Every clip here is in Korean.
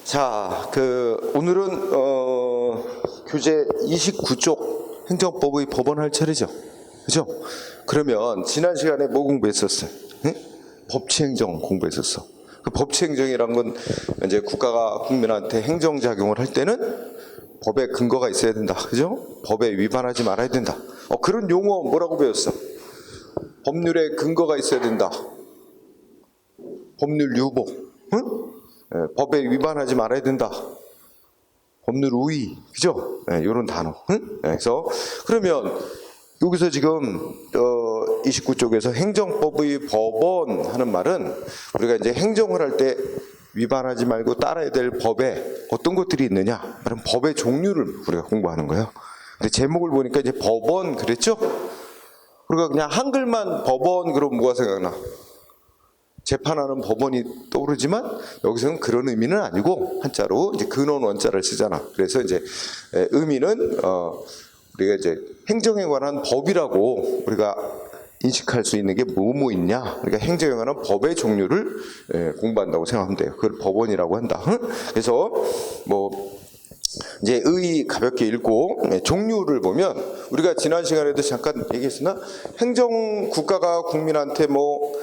자, 오늘은 교재 29쪽 행정법의 법원 할 차례죠. 그죠? 그러면 지난 시간에 뭐 공부했었어요? 응? 법치행정 공부했었어. 그 법치행정이란 건 이제 국가가 국민한테 행정작용을 할 때는 법에 근거가 있어야 된다. 그죠? 법에 위반하지 말아야 된다. 그런 용어 뭐라고 배웠어? 법률에 근거가 있어야 된다. 법률 유보. 응? 법에 위반하지 말아야 된다. 법률 우위, 그죠? 이런 단어. 응? 그래서 그러면 여기서 지금 29쪽에서 행정법의 법원 하는 말은 우리가 이제 행정을 할 때 위반하지 말고 따라야 될 법에 어떤 것들이 있느냐? 그럼 법의 종류를 우리가 공부하는 거예요. 근데 제목을 보니까 이제 법원 그랬죠? 우리가 그냥 한글만 법원 그러면 뭐가 생각나? 재판하는 법원이 떠오르지만 여기서는 그런 의미는 아니고 한자로 이제 근원 원자를 쓰잖아. 그래서 이제 의미는 우리가 이제 행정에 관한 법이라고 우리가 인식할 수 있는 게 뭐뭐 있냐. 그러니까 행정에 관한 법의 종류를 공부한다고 생각하면 돼요. 그걸 법원이라고 한다. 그래서 뭐 이제 의 가볍게 읽고 종류를 보면 우리가 지난 시간에도 잠깐 얘기했으나 행정 국가가 국민한테 뭐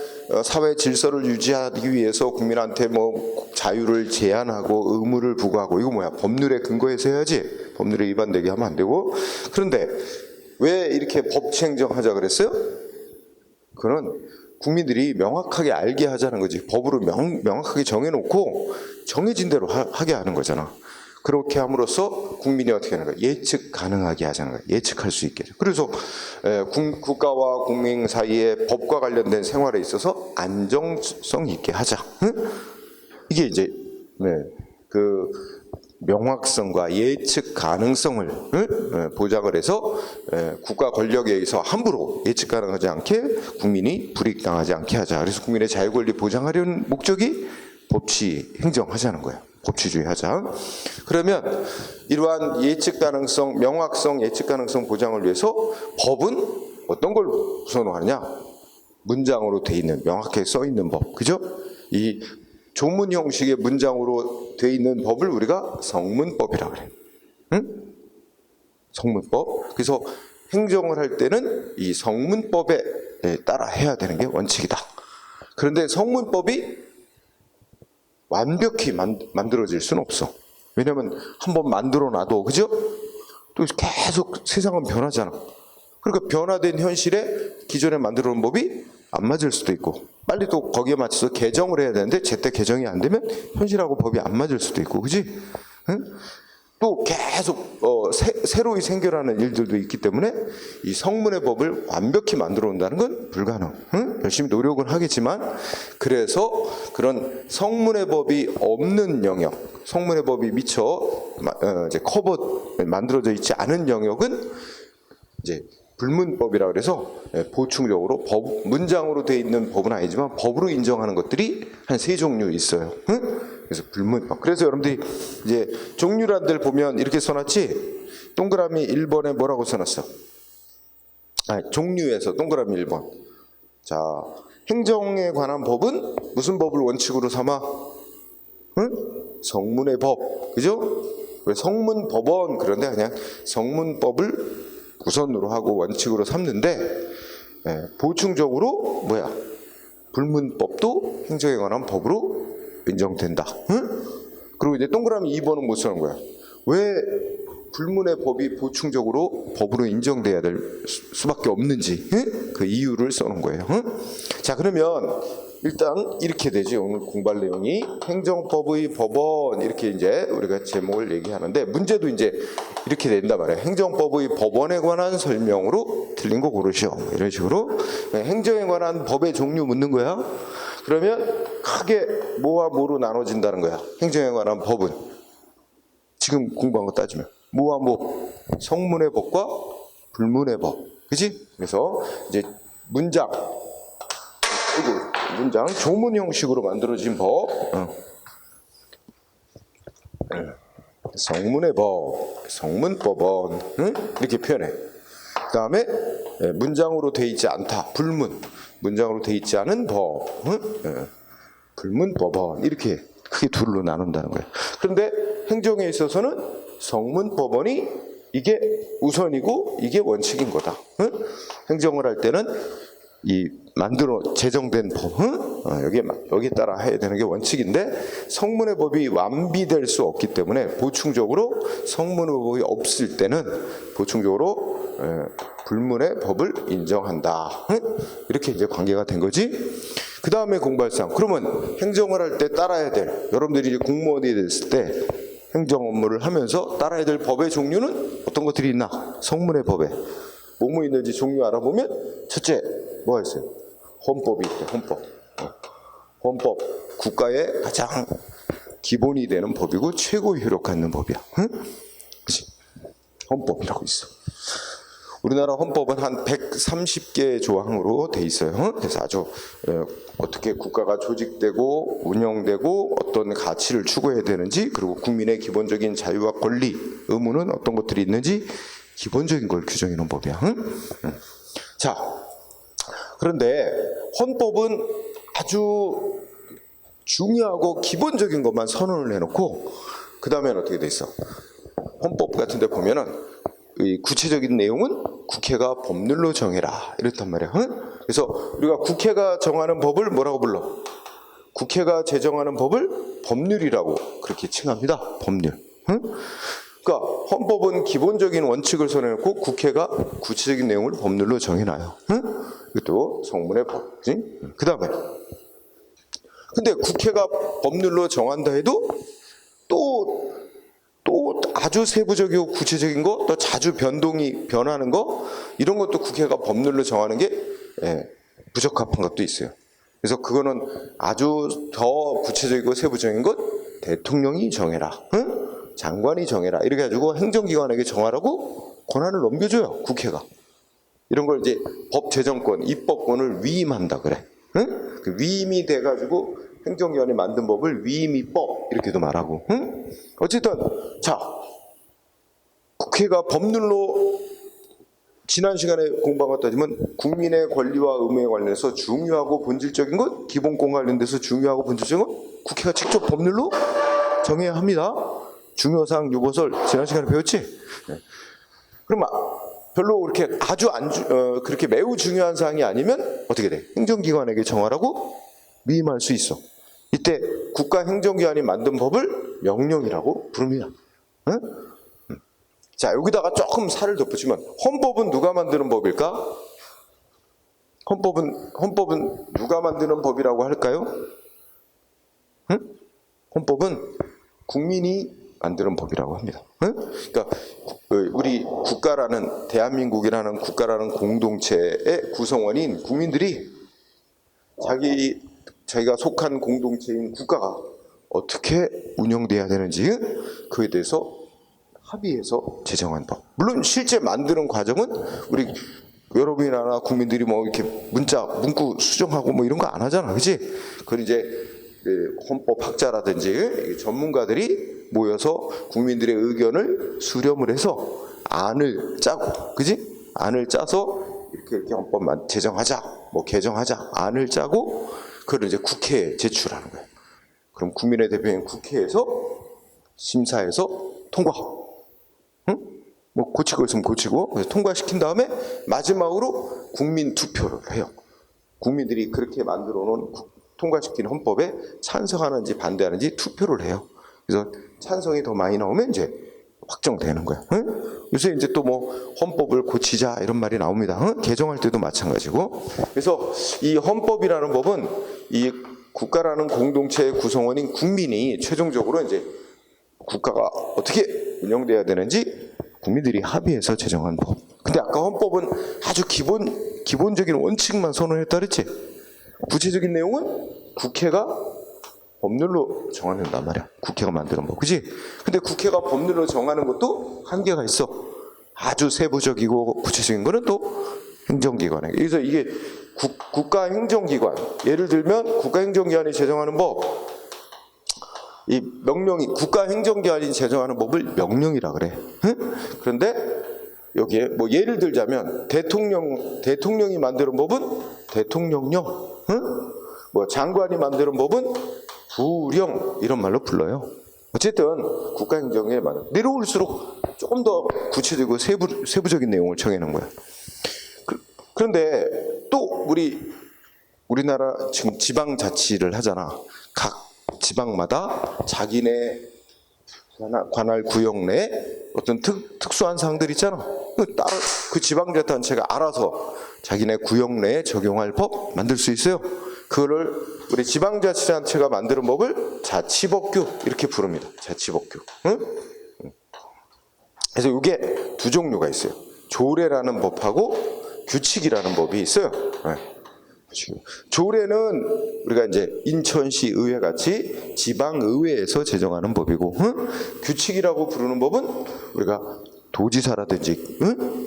사회 질서를 유지하기 위해서 국민한테 뭐 자유를 제한하고 의무를 부과하고 이거 뭐야? 법률에 근거해서 해야지. 법률에 위반되게 하면 안 되고. 그런데 왜 이렇게 법치행정하자 그랬어요? 그건 국민들이 명확하게 알게 하자는 거지. 법으로 명확하게 정해놓고 정해진 대로 하게 하는 거잖아. 그렇게 함으로써 국민이 어떻게 하는 거야? 예측 가능하게 하자는 거야. 예측할 수 있게. 그래서 국가와 국민 사이에 법과 관련된 생활에 있어서 안정성 있게 하자. 응? 이게 이제 그 명확성과 예측 가능성을 보장을 해서 국가 권력에 의해서 함부로 예측 가능하지 않게 국민이 불이익당하지 않게 하자. 그래서 국민의 자유 권리 보장하려는 목적이 법치 행정하자는 거예요. 법치주의 하자. 그러면 이러한 예측 가능성, 명확성, 예측 가능성 보장을 위해서 법은 어떤 걸 선호하느냐? 문장으로 돼 있는, 명확하게 써 있는 법. 그죠? 이 조문 형식의 문장으로 돼 있는 법을 우리가 성문법이라고 그래요. 응? 성문법. 그래서 행정을 할 때는 이 성문법에 따라 해야 되는 게 원칙이다. 그런데 성문법이 완벽히 만들어질 수는 없어. 왜냐하면 한번 만들어 놔도, 그죠? 또 계속 세상은 변하잖아. 그러니까 변화된 현실에 기존에 만들어 놓은 법이 안 맞을 수도 있고, 빨리 또 거기에 맞춰서 개정을 해야 되는데 제때 개정이 안 되면 현실하고 법이 안 맞을 수도 있고, 그지? 응? 또 계속 새로이 생겨나는 일들도 있기 때문에 이 성문의 법을 완벽히 만들어 온다는 건 불가능. 응? 열심히 노력은 하겠지만 그래서 그런 성문의 법이 없는 영역, 성문의 법이 미처 이제 만들어져 있지 않은 영역은 이제 불문법이라 그래서 보충적으로 문장으로 되어 있는 법은 아니지만 법으로 인정하는 것들이 한 3종류 있어요. 응? 그래서 불문법. 그래서 여러분들이 이제 종류란들 보면 이렇게 써놨지. 동그라미 1번에 뭐라고 써놨어? 종류에서 동그라미 1번. 자, 행정에 관한 법은 무슨 법을 원칙으로 삼아? 응? 성문의 법. 그죠? 왜 성문법원 그런데 그냥 성문법을 우선으로 하고 원칙으로 삼는데 보충적으로 뭐야? 불문법도 행정에 관한 법으로 인정된다. 응? 그리고 이제 동그라미 2번은 못 쓰는 거야. 왜 불문의 법이 보충적으로 법으로 인정돼야 될 수밖에 없는지 그 이유를 써놓은 거예요. 자, 그러면 일단 이렇게 되지. 오늘 공부할 내용이 행정법의 법원 이렇게 이제 우리가 제목을 얘기하는데 문제도 이제 이렇게 된단 말이에요. 행정법의 법원에 관한 설명으로 틀린 거 고르시오. 이런 식으로 행정에 관한 법의 종류 묻는 거야. 그러면 크게 뭐와 뭐로 나눠진다는 거야. 행정에 관한 법은 지금 공부한 거 따지면 뭐와 뭐? 성문의 법과 불문의 법. 그지? 그래서 이제 문장 조문 형식으로 만들어진 법. 성문의 법, 성문법원. 이렇게 표현해. 그 다음에 문장으로 돼 있지 않다. 불문. 문장으로 돼 있지 않은 법. 불문법원. 이렇게 크게 크게 둘로 나눈다는 거예요. 그런데 행정에 있어서는 성문법원이 이게 우선이고 이게 원칙인 거다. 응? 행정을 할 때는 이 만들어 제정된 법, 여기에 따라 해야 되는 게 원칙인데 성문의 법이 완비될 수 없기 때문에 보충적으로 성문의 법이 없을 때는 보충적으로 불문의 법을 인정한다. 이렇게 이제 관계가 된 거지. 그 다음에 공발상. 그러면 행정을 할 때 따라야 될, 여러분들이 이제 공무원이 됐을 때 행정 업무를 하면서 따라야 될 법의 종류는 어떤 것들이 있나? 성문의 법에 뭐뭐 있는지 종류 알아보면 첫째 뭐가 있어요? 헌법이 있대. 헌법. 헌법 국가의 가장 기본이 되는 법이고 최고 효력 갖는 법이야. 응? 그치? 헌법이라고 있어. 우리나라 헌법은 한 130개 조항으로 돼 있어요. 그래서 아주 어떻게 국가가 조직되고 운영되고 어떤 가치를 추구해야 되는지, 그리고 국민의 기본적인 자유와 권리, 의무는 어떤 것들이 있는지 기본적인 걸 규정해 놓은 법이야. 자, 그런데 헌법은 아주 중요하고 기본적인 것만 선언을 해놓고 그 다음에는 어떻게 돼 있어? 헌법 같은 데 보면은 이 구체적인 내용은 국회가 법률로 정해라 이렇단 말이야. 그래서 우리가 국회가 정하는 법을 뭐라고 불러? 국회가 제정하는 법을 법률이라고 그렇게 칭합니다. 법률. 그러니까 헌법은 기본적인 원칙을 선해놓고 국회가 구체적인 내용을 법률로 정해놔요. 이것도 성문의 법. 그 다음에 근데 국회가 법률로 정한다 해도 또 아주 세부적이고 구체적인 거, 또 자주 변하는 거, 이런 것도 국회가 법률로 정하는 게 부적합한 것도 있어요. 그래서 그거는 아주 더 구체적이고 세부적인 것 대통령이 정해라, 장관이 정해라 이렇게 해가지고 행정기관에게 정하라고 권한을 넘겨줘요. 국회가 이런 걸 이제 법 제정권, 입법권을 위임한다 그래. 그 위임이 돼가지고 행정기관이 만든 법을 위임입법 이렇게도 말하고. 어쨌든 자, 국회가 법률로 지난 시간에 공부한 것 따지면 국민의 권리와 의무에 관련해서 중요하고 본질적인 것, 기본권 관련돼서 중요하고 본질적인 것 국회가 직접 법률로 정해야 합니다. 중요사항 유보설 지난 시간에 배웠지? 네. 그럼 별로 그렇게 아주 그렇게 매우 중요한 사항이 아니면 어떻게 돼? 행정기관에게 정하라고 위임할 수 있어. 이때 국가행정기관이 만든 법을 명령이라고 부릅니다. 응? 자, 여기다가 조금 살을 덧붙이면 헌법은 누가 만드는 법일까? 헌법은 누가 만드는 법이라고 할까요? 응? 헌법은 국민이 만드는 법이라고 합니다. 응? 그러니까 우리 국가라는, 대한민국이라는 국가라는 공동체의 구성원인 국민들이 자기가 속한 공동체인 국가가 어떻게 운영돼야 되는지 그에 대해서 합의해서 제정한 법. 물론 실제 만드는 과정은 우리 여러분이나 국민들이 뭐 이렇게 문구 수정하고 뭐 이런 거 안 하잖아, 그렇지? 그건 이제 헌법학자라든지 전문가들이 모여서 국민들의 의견을 수렴을 해서 안을 짜고, 그지? 안을 짜서 이렇게 헌법만 제정하자, 뭐 개정하자, 안을 짜고 그걸 이제 국회에 제출하는 거예요. 그럼 국민의 대표인 국회에서 심사해서 통과. 뭐 고치고 있으면 고치고, 그래서 통과시킨 다음에 마지막으로 국민 투표를 해요. 국민들이 그렇게 만들어 놓은 통과시킨 헌법에 찬성하는지 반대하는지 투표를 해요. 그래서 찬성이 더 많이 나오면 이제 확정되는 거예요. 요새 이제 또 뭐 헌법을 고치자 이런 말이 나옵니다. 개정할 때도 마찬가지고. 그래서 이 헌법이라는 법은 이 국가라는 공동체의 구성원인 국민이 최종적으로 이제 국가가 어떻게 운영돼야 되는지 국민들이 합의해서 제정한 법. 근데 아까 헌법은 아주 기본적인 원칙만 선언했다 그랬지? 구체적인 내용은 국회가 법률로 정하는단 말이야. 국회가 만드는 법. 그지? 근데 국회가 법률로 정하는 것도 한계가 있어. 아주 세부적이고 구체적인 거는 또 행정기관에. 그래서 이게 국가행정기관. 예를 들면 국가행정기관이 제정하는 법. 이 명령이 국가행정기관이 제정하는 법을 명령이라 그래. 그런데 여기에 뭐 예를 들자면 대통령이 만드는 법은 대통령령, 뭐 장관이 만드는 법은 부령 이런 말로 불러요. 어쨌든 국가행정의 말 내려올수록 조금 더 구체적이고 세부적인 내용을 정해놓은 거야. 그런데 또 우리나라 지금 지방자치를 하잖아. 각 지방마다 자기네 관할 구역 내 어떤 특수한 사항들 있잖아. 그 지방자치단체가 알아서 자기네 구역 내에 적용할 법 만들 수 있어요. 그거를 우리 지방자치단체가 만드는 법을 자치법규 이렇게 부릅니다. 자치법규. 응? 그래서 이게 두 종류가 있어요. 조례라는 법하고 규칙이라는 법이 있어요. 네. 조례는 우리가 이제 인천시 의회 같이 지방의회에서 제정하는 법이고, 규칙이라고 부르는 법은 우리가 도지사라든지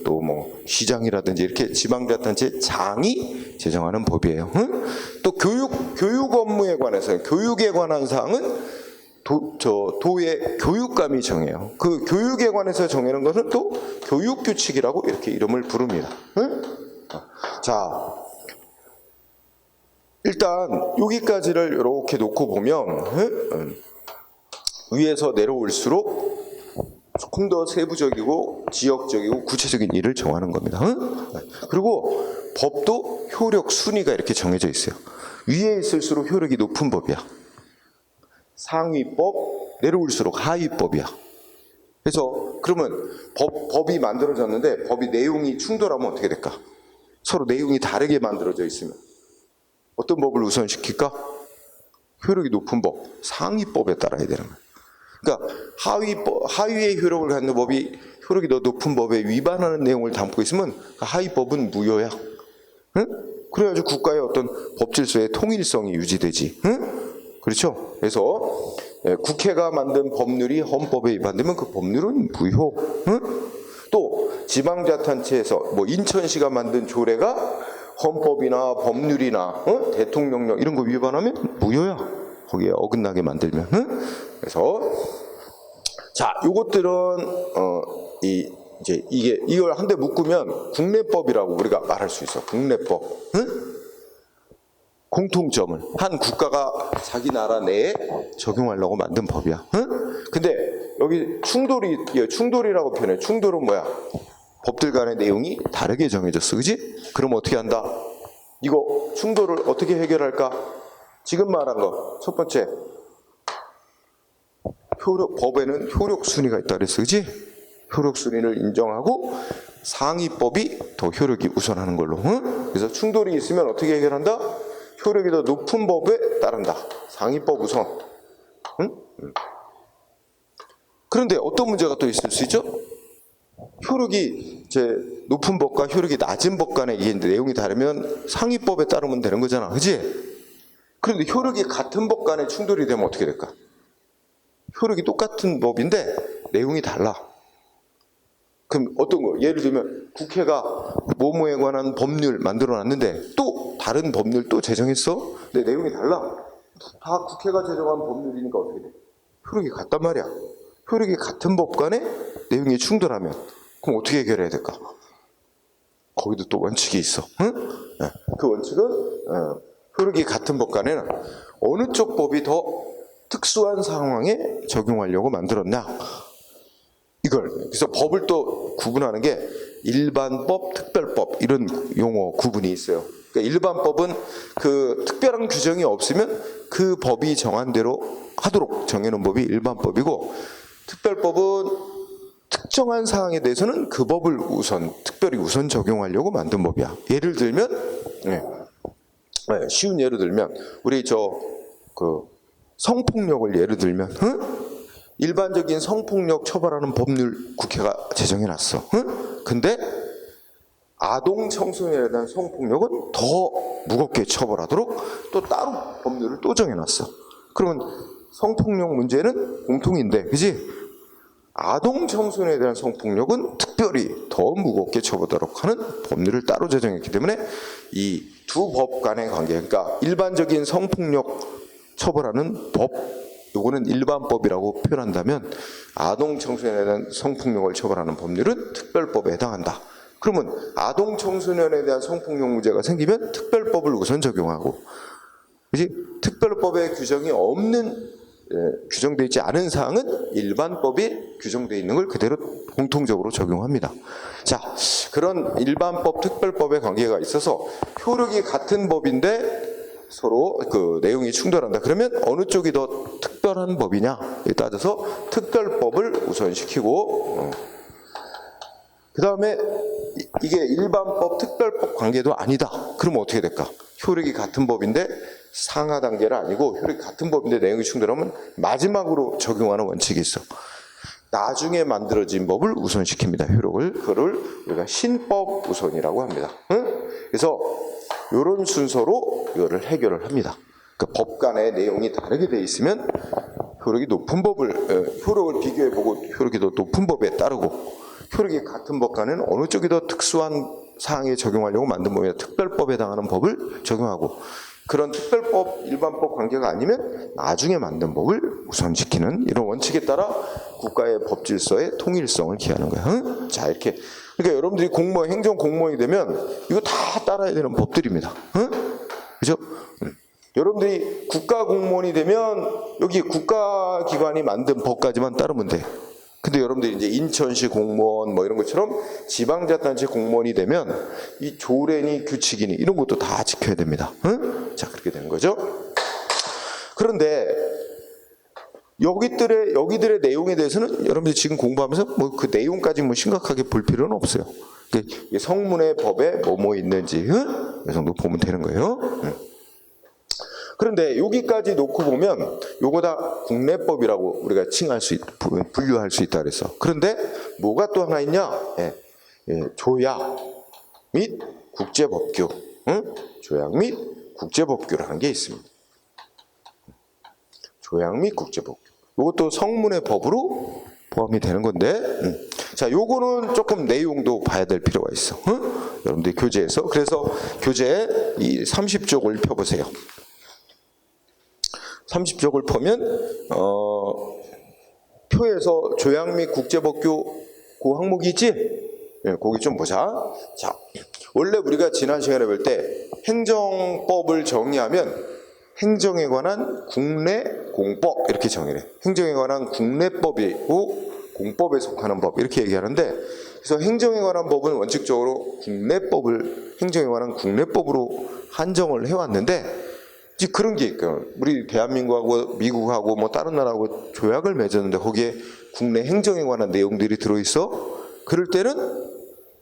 또 뭐 시장이라든지 이렇게 지방자치단체 장이 제정하는 법이에요. 또 교육 업무에 관해서 교육에 관한 사항은 도의 교육감이 정해요. 그 교육에 관해서 정하는 것은 또 교육규칙이라고 이렇게 이름을 부릅니다. 자, 일단 여기까지를 이렇게 놓고 보면 위에서 내려올수록 조금 더 세부적이고 지역적이고 구체적인 일을 정하는 겁니다. 그리고 법도 효력 순위가 이렇게 정해져 있어요. 위에 있을수록 효력이 높은 법이야. 상위법, 내려올수록 하위법이야. 그래서 그러면 법이 만들어졌는데 법이 내용이 충돌하면 어떻게 될까? 서로 내용이 다르게 만들어져 있으면 어떤 법을 우선시킬까? 효력이 높은 법, 상위법에 따라야 되는 거야. 그러니까 하위의 효력을 갖는 법이 효력이 더 높은 법에 위반하는 내용을 담고 있으면 그 하위법은 무효야. 응? 그래야지 국가의 어떤 법 질서의 통일성이 유지되지. 응? 그렇죠? 그래서 국회가 만든 법률이 헌법에 위반되면 그 법률은 무효. 응? 또 지방자치단체에서 뭐 인천시가 만든 조례가 헌법이나 법률이나 대통령령 이런 거 위반하면 무효야. 거기에 어긋나게 만들면. 그래서 자, 요것들은 이제 이걸 한데 묶으면 국내법이라고 우리가 말할 수 있어. 국내법. 공통점을 한 국가가 자기 나라 내에 적용하려고 만든 법이야. 근데 여기 충돌이라고 표현해. 충돌은 뭐야? 법들 간의 내용이 다르게 정해졌어. 그지? 그럼 어떻게 한다? 이거 충돌을 어떻게 해결할까? 지금 말한 거 첫 번째, 법에는 효력 순위가 있다 그랬어. 그지? 효력 순위를 인정하고 상위법이 더 효력이 우선하는 걸로. 그래서 충돌이 있으면 어떻게 해결한다? 효력이 더 높은 법에 따른다. 상위법 우선. 그런데 어떤 문제가 또 있을 수 있죠? 효력이 이제 높은 법과 효력이 낮은 법 간의 이게 내용이 다르면 상위법에 따르면 되는 거잖아. 그지? 그런데 효력이 같은 법 간에 충돌이 되면 어떻게 될까? 효력이 똑같은 법인데 내용이 달라. 그럼 어떤 거? 예를 들면 국회가 뭐뭐에 관한 법률 만들어놨는데 또 다른 법률 또 제정했어? 근데 내용이 달라. 다 국회가 제정한 법률이니까 어떻게 돼? 효력이 같단 말이야. 효력이 같은 법 간에 내용이 충돌하면 그럼 어떻게 해결해야 될까? 거기도 또 원칙이 있어. 응? 그 원칙은 효력이 같은 법 간에는 어느 쪽 법이 더 특수한 상황에 적용하려고 만들었냐? 이걸. 그래서 법을 또 구분하는 게 일반법, 특별법 이런 용어 구분이 있어요. 그러니까 일반법은 그 특별한 규정이 없으면 그 법이 정한 대로 하도록 정해놓은 법이 일반법이고, 특별법은 특정한 사항에 대해서는 그 법을 특별히 우선 적용하려고 만든 법이야. 예를 들면, 쉬운 예를 들면, 우리 성폭력을 예를 들면, 일반적인 성폭력 처벌하는 법률 국회가 제정해놨어. 근데 아동 청소년에 대한 성폭력은 더 무겁게 처벌하도록 또 따로 법률을 또 정해놨어. 그러면 성폭력 문제는 공통인데, 그지? 아동 청소년에 대한 성폭력은 특별히 더 무겁게 처벌하도록 하는 법률을 따로 제정했기 때문에 이 두 법 간의 관계, 그러니까 일반적인 성폭력 처벌하는 법, 요거는 일반법이라고 표현한다면 아동 청소년에 대한 성폭력을 처벌하는 법률은 특별법에 해당한다. 그러면 아동 청소년에 대한 성폭력 문제가 생기면 특별법을 우선 적용하고, 그지? 특별법에 규정이 없는 규정되어 있지 않은 사항은 일반법이 규정되어 있는 걸 그대로 공통적으로 적용합니다. 자, 그런 일반법, 특별법의 관계가 있어서 효력이 같은 법인데 서로 그 내용이 충돌한다. 그러면 어느 쪽이 더 특별한 법이냐에 따라서 특별법을 우선시키고 그 다음에 이게 일반법, 특별법 관계도 아니다. 그러면 어떻게 될까? 효력이 같은 법인데 상하 단계는 아니고 효력이 같은 법인데 내용이 충돌하면 마지막으로 적용하는 원칙이 있어. 나중에 만들어진 법을 우선시킵니다. 효력을. 그거를 우리가 신법 우선이라고 합니다. 그래서 이런 순서로 이거를 해결을 합니다. 그러니까 법 간의 내용이 다르게 돼 있으면 효력이 높은 법을 효력을 비교해보고 효력이 더 높은 법에 따르고 효력이 같은 법 간에는 어느 쪽이 더 특수한 사항에 적용하려고 만든 법이나 특별법에 해당하는 법을 적용하고 그런 특별법, 일반법 관계가 아니면 나중에 만든 법을 우선시키는 이런 원칙에 따라 국가의 법 질서의 통일성을 기하는 거야. 자, 이렇게. 그러니까 여러분들이 공무원, 행정 공무원이 되면 이거 다 따라야 되는 법들입니다. 그죠? 여러분들이 국가 공무원이 되면 여기 국가기관이 만든 법까지만 따르면 돼. 근데 여러분들이 이제 인천시 공무원 뭐 이런 것처럼 지방자치단체 공무원이 되면 이 조례니 규칙이니 이런 것도 다 지켜야 됩니다. 자, 그렇게 되는 거죠. 그런데 여기들의 내용에 대해서는 여러분들이 지금 공부하면서 뭐 그 내용까지 뭐 심각하게 볼 필요는 없어요. 성문의 법에 뭐 있는지 이 정도 보면 되는 거예요. 그런데 여기까지 놓고 보면 요거 다 국내법이라고 우리가 분류할 수 있다 그랬어. 그런데 뭐가 또 하나 있냐? 조약 및 국제법규. 조약 및 국제법규라는 게 있습니다. 조약 및 국제법규. 요것도 성문의 법으로 포함이 되는 건데, 자, 요거는 조금 내용도 봐야 될 필요가 있어. 여러분들 교재에서. 그래서 교재 이 30쪽을 펴보세요. 30쪽을 보면 표에서 조약 및 국제법규 그 항목이 있지? 거기 좀 보자. 자, 원래 우리가 지난 시간에 볼 때 행정법을 정의하면 행정에 관한 국내 공법 이렇게 정의해. 행정에 관한 국내법이고 공법에 속하는 법 이렇게 얘기하는데, 그래서 행정에 관한 법은 원칙적으로 국내법을 행정에 관한 국내법으로 한정을 해왔는데, 이제 그런 게 있고 우리 대한민국하고 미국하고 뭐 다른 나라하고 조약을 맺었는데 거기에 국내 행정에 관한 내용들이 들어있어. 그럴 때는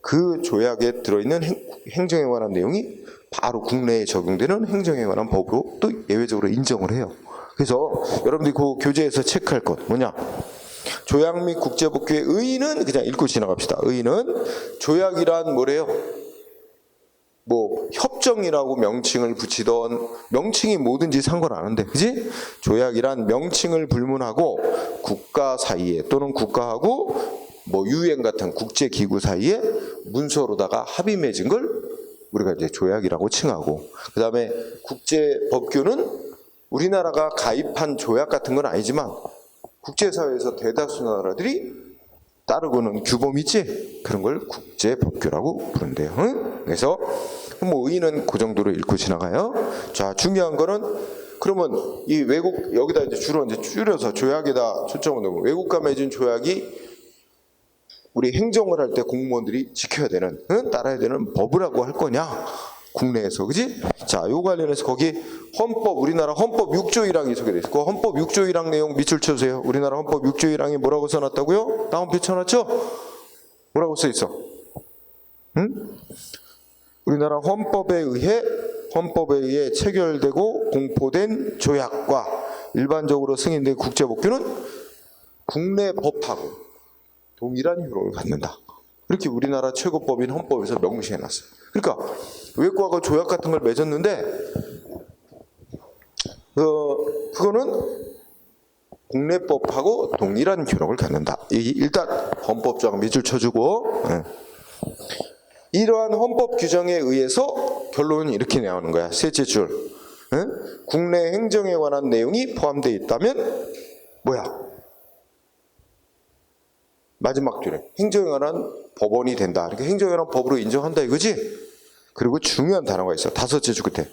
그 조약에 들어있는 행정에 관한 내용이 바로 국내에 적용되는 행정에 관한 법으로 또 예외적으로 인정을 해요. 그래서 여러분들이 그 교재에서 체크할 것 뭐냐? 조약 및 국제법규의 의의는 그냥 읽고 지나갑시다. 의의는 조약이란 뭐래요? 뭐 협정이라고 명칭을 붙이던 명칭이 뭐든지 상관 안 하는데, 그지? 조약이란 명칭을 불문하고 국가 사이에 또는 국가하고 뭐 유엔 같은 국제 기구 사이에 문서로다가 합의 맺은 걸 우리가 이제 조약이라고 칭하고, 그다음에 국제 법규는 우리나라가 가입한 조약 같은 건 아니지만 국제사회에서 대다수 나라들이 따르고는 규범이 있지? 그런 걸 국제법규라고 부른대요. 그래서 뭐 의의는 그 정도로 읽고 지나가요. 자, 중요한 거는 그러면 이 외국 여기다 이제 주로 이제 줄여서 조약에다 초점을 두고 외국과 맺은 조약이 우리 행정을 할 때 공무원들이 지켜야 되는, 따라야 되는 법이라고 할 거냐? 국내에서, 그지? 자, 요 관련해서 거기 헌법, 우리나라 헌법 6조 1항이 소개되어 있고, 헌법 6조 1항 내용 밑줄 쳐주세요. 우리나라 헌법 6조 1항이 뭐라고 써놨다고요? 다운표 쳐놨죠? 뭐라고 써있어? 우리나라 헌법에 의해 체결되고 공포된 조약과 일반적으로 승인된 국제법규는 국내 법하고 동일한 효력을 갖는다. 이렇게 우리나라 최고법인 헌법에서 명시해놨어요. 그러니까 외국하고 조약 같은 걸 맺었는데 그거는 국내법하고 동일한 효력을 갖는다. 일단 헌법조항 밑줄 쳐주고, 이러한 헌법 규정에 의해서 결론은 이렇게 나오는 거야. 셋째 줄. 국내 행정에 관한 내용이 포함되어 있다면 뭐야? 마지막 줄에 행정에 관한 법원이 된다. 그러니까 행정에 관한 법으로 인정한다 이거지? 그리고 중요한 단어가 있어. 다섯째 줄 끝에.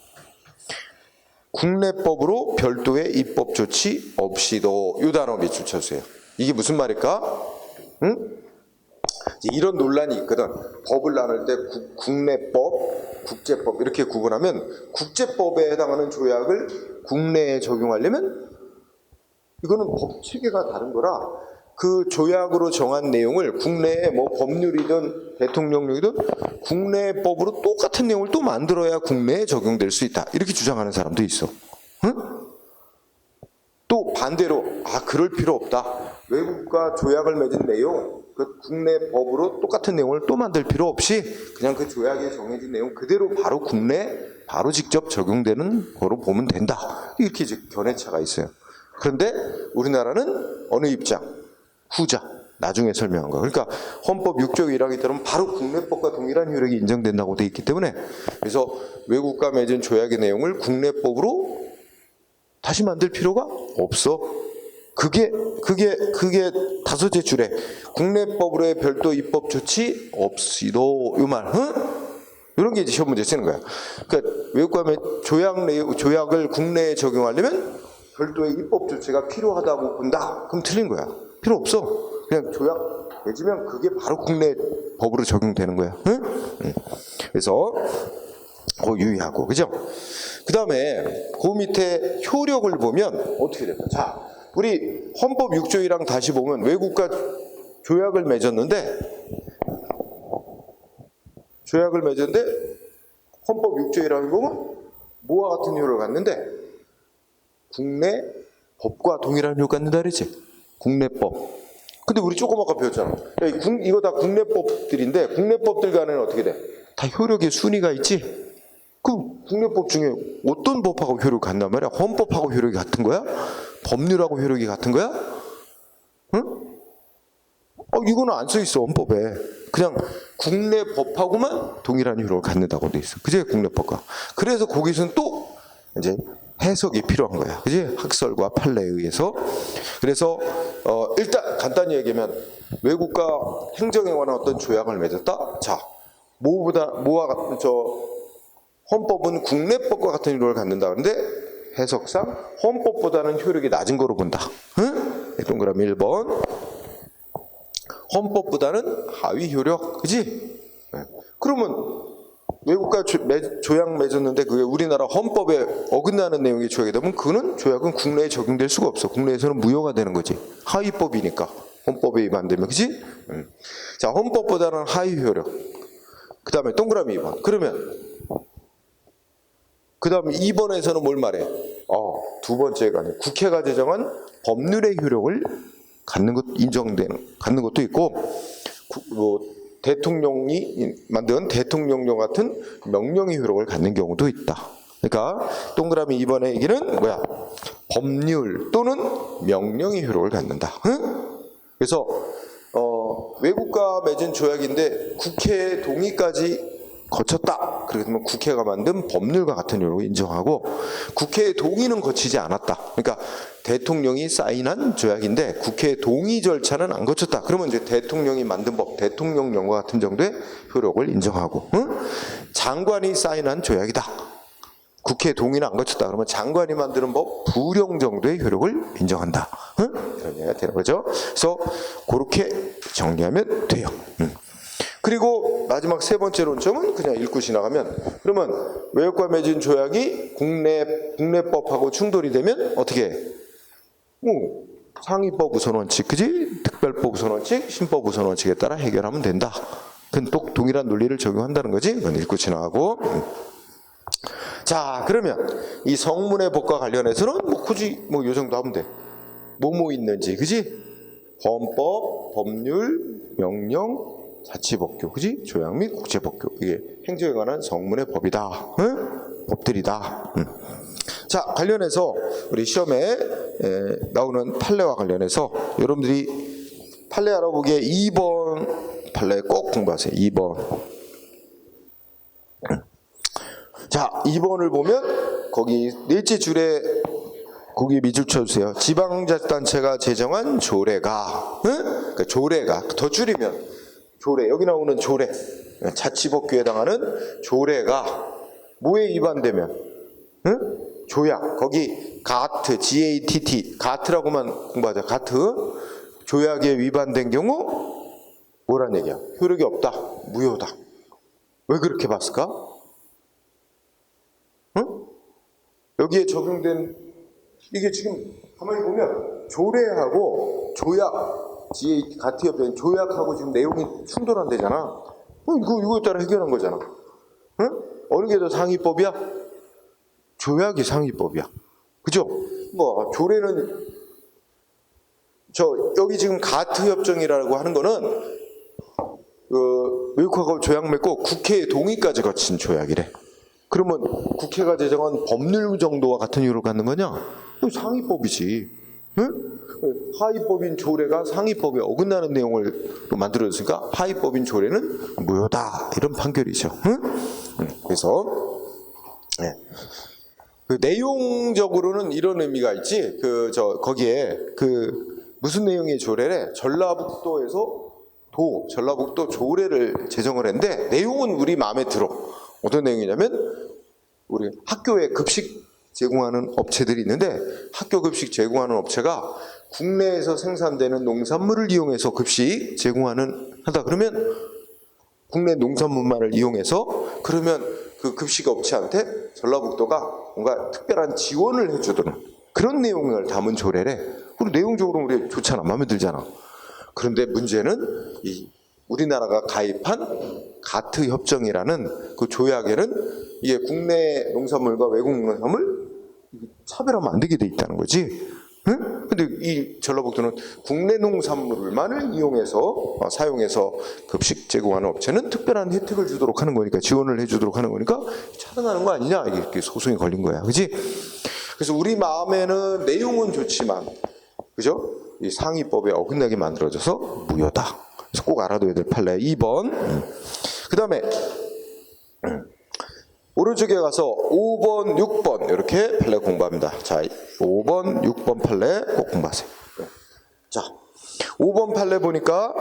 국내법으로 별도의 입법 조치 없이도. 이 단어 밑줄 쳐주세요. 이게 무슨 말일까? 응? 이런 논란이 있거든. 법을 나눌 때 국내법, 국제법 이렇게 구분하면 국제법에 해당하는 조약을 국내에 적용하려면 이거는 법 체계가 다른 거라 그 조약으로 정한 내용을 국내에 뭐 법률이든 대통령령이든 국내법으로 똑같은 내용을 또 만들어야 국내에 적용될 수 있다. 이렇게 주장하는 사람도 있어. 응? 또 반대로 그럴 필요 없다. 외국과 조약을 맺은 내용 그 국내 법으로 똑같은 내용을 또 만들 필요 없이 그냥 그 조약에 정해진 내용 그대로 바로 국내 바로 직접 적용되는 거로 보면 된다. 이렇게 이제 견해차가 있어요. 그런데 우리나라는 어느 입장? 후자. 나중에 설명한 거. 그러니까 헌법 6조 1항에 따르면 바로 국내법과 동일한 효력이 인정된다고 돼 있기 때문에 그래서 외국과 맺은 조약의 내용을 국내법으로 다시 만들 필요가 없어. 그게 다섯째 줄에 국내법으로의 별도 입법 조치 없이도 이 말, 이런 게 이제 시험 문제 쓰는 거야. 그러니까 외국과 조약을 국내에 적용하려면 별도의 입법 조치가 필요하다고 본다. 그럼 틀린 거야. 필요 없어. 그냥 조약 맺으면 그게 바로 국내 법으로 적용되는 거야. 그래서 그거 유의하고, 그죠? 그 다음에 그 밑에 효력을 보면 어떻게 될까? 자, 우리 헌법 6조 1항 다시 보면 외국과 조약을 맺었는데 헌법 6조 1항을 보면 뭐와 같은 효력을 갖는데 국내 법과 동일한 효력을 갖는다 그랬지? 국내법. 근데 우리 조금 아까 배웠잖아. 이거 다 국내법들인데 국내법들 간에는 어떻게 돼? 다 효력의 순위가 있지? 그럼 국내법 중에 어떤 법하고 효력이 같단 말이야? 헌법하고 효력이 같은 거야? 법률하고 효력이 같은 거야? 응? 이거는 안 써 있어 헌법에. 그냥 국내 법하고만 동일한 효력을 갖는다고 돼 있어. 그제 국내법과. 그래서 거기서는 또 이제 해석이 필요한 거야. 그지? 학설과 판례에 의해서. 그래서 일단 간단히 얘기하면 외국과 행정에 관한 어떤 조약을 맺었다. 자, 헌법은 국내법과 같은 효력을 갖는다. 그런데 해석상 헌법보다는 효력이 낮은 거로 본다. 응? 동그라미 1번. 헌법보다는 하위 효력. 그지? 그러면 외국과 조약 맺었는데 그게 우리나라 헌법에 어긋나는 내용이 조약이 되면 그거는 조약은 국내에 적용될 수가 없어. 국내에서는 무효가 되는 거지. 하위법이니까. 헌법에 위반되면. 그지? 자, 헌법보다는 하위 효력. 그 다음에 동그라미 2번. 그 다음에 2번에서는 뭘 말해? 두 번째가 아니라 국회가 제정한 법률의 효력을 갖는 것도 있고, 대통령이 만든 대통령령 같은 명령의 효력을 갖는 경우도 있다. 그러니까 동그라미 2번의 얘기는 뭐야? 법률 또는 명령의 효력을 갖는다. 그래서 외국과 맺은 조약인데 국회의 동의까지 거쳤다. 그러면 국회가 만든 법률과 같은 효력을 인정하고 국회의 동의는 거치지 않았다. 그러니까 대통령이 사인한 조약인데 국회의 동의 절차는 안 거쳤다. 그러면 이제 대통령이 만든 법, 대통령령과 같은 정도의 효력을 인정하고, 장관이 사인한 조약이다. 국회의 동의는 안 거쳤다. 그러면 장관이 만드는 법 부령 정도의 효력을 인정한다. 그런 얘기가 되는 거죠. 그래서 그렇게 정리하면 돼요. 그리고 마지막 세 번째 논점은 그냥 읽고 지나가면, 그러면 외국과 맺은 조약이 국내법하고 충돌이 되면 어떻게 해? 상위법 우선 원칙, 그지? 특별법 우선 원칙, 신법 우선 원칙에 따라 해결하면 된다. 그건 또 동일한 논리를 적용한다는 거지. 그건 읽고 지나가고. 자, 그러면 이 성문의 법과 관련해서는 굳이 요 정도 하면 돼. 뭐뭐 있는지, 그지? 헌법, 법률, 명령, 자치법규, 그지? 조약 및 국제법규. 이게 행정에 관한 성문의 법이다. 법들이다. 자, 관련해서 우리 시험에 나오는 판례와 관련해서 여러분들이 판례 알아보기에 2번 판례 꼭 공부하세요. 2번. 자, 2번을 보면 거기 넷째 줄에 거기 밑줄 쳐주세요. 지방자치단체가 제정한 조례가, 그러니까 조례가 더 줄이면 조례, 여기 나오는 조례, 자치법규에 해당하는 조례가 뭐에 위반되면? 조약, 거기 가트, GATT, 가트라고만 공부하자. 가트. 조약에 위반된 경우 뭐란 얘기야? 효력이 없다, 무효다. 왜 그렇게 봤을까? 응? 여기에 적용된 이게 지금 가만히 보면 조례하고 조약, GAT, 가트 옆에 조약하고 지금 내용이 충돌한대잖아. 이거 따라 해결한 거잖아. 응? 어느 게 더 상위법이야? 조약이 상위법이야. 그죠? 뭐 조례는 여기 지금 가트 협정이라고 하는 거는 외국하고 조약 맺고 국회의 동의까지 거친 조약이래. 그러면 국회가 제정한 법률 정도와 같은 이유를 갖는 거냐? 상위법이지. 응? 하위법인 조례가 상위법에 어긋나는 내용을 만들어줬으니까 하위법인 조례는 무효다. 이런 판결이죠. 응? 그래서 네. 그 내용적으로는 이런 의미가 있지. 거기에 무슨 내용의 조례래? 전라북도 조례를 제정을 했는데 내용은 우리 마음에 들어. 어떤 내용이냐면 우리 학교에 급식 제공하는 업체들이 있는데 학교 급식 제공하는 업체가 국내에서 생산되는 농산물을 이용해서 급식 제공하는 하다 그러면 국내 농산물만을 이용해서 그러면 그 급식 업체한테 전라북도가 뭔가 특별한 지원을 해주도록 그런 내용을 담은 조례래. 그리고 내용적으로 우리 좋잖아. 마음에 들잖아. 그런데 문제는 우리나라가 가입한 가트 협정이라는 그 조약에는 이게 국내 농산물과 외국 농산물 차별하면 안 되게 돼 있다는 거지. 응? 근데 이 전라북도는 국내 농산물만을 이용해서 사용해서 급식 제공하는 업체는 특별한 혜택을 주도록 하는 거니까 지원을 해주도록 하는 거니까 차등하는 거 아니냐 이게 소송이 걸린 거야, 그렇지? 그래서 우리 마음에는 내용은 좋지만, 그죠? 이 상위법에 어긋나게 만들어져서 무효다. 그래서 꼭 알아둬야 될 판례 2번. 그 다음에 오른쪽에 가서 5번, 6번 이렇게 판례 공부합니다. 자, 5번, 6번 판례 꼭 공부하세요. 자, 5번 판례 보니까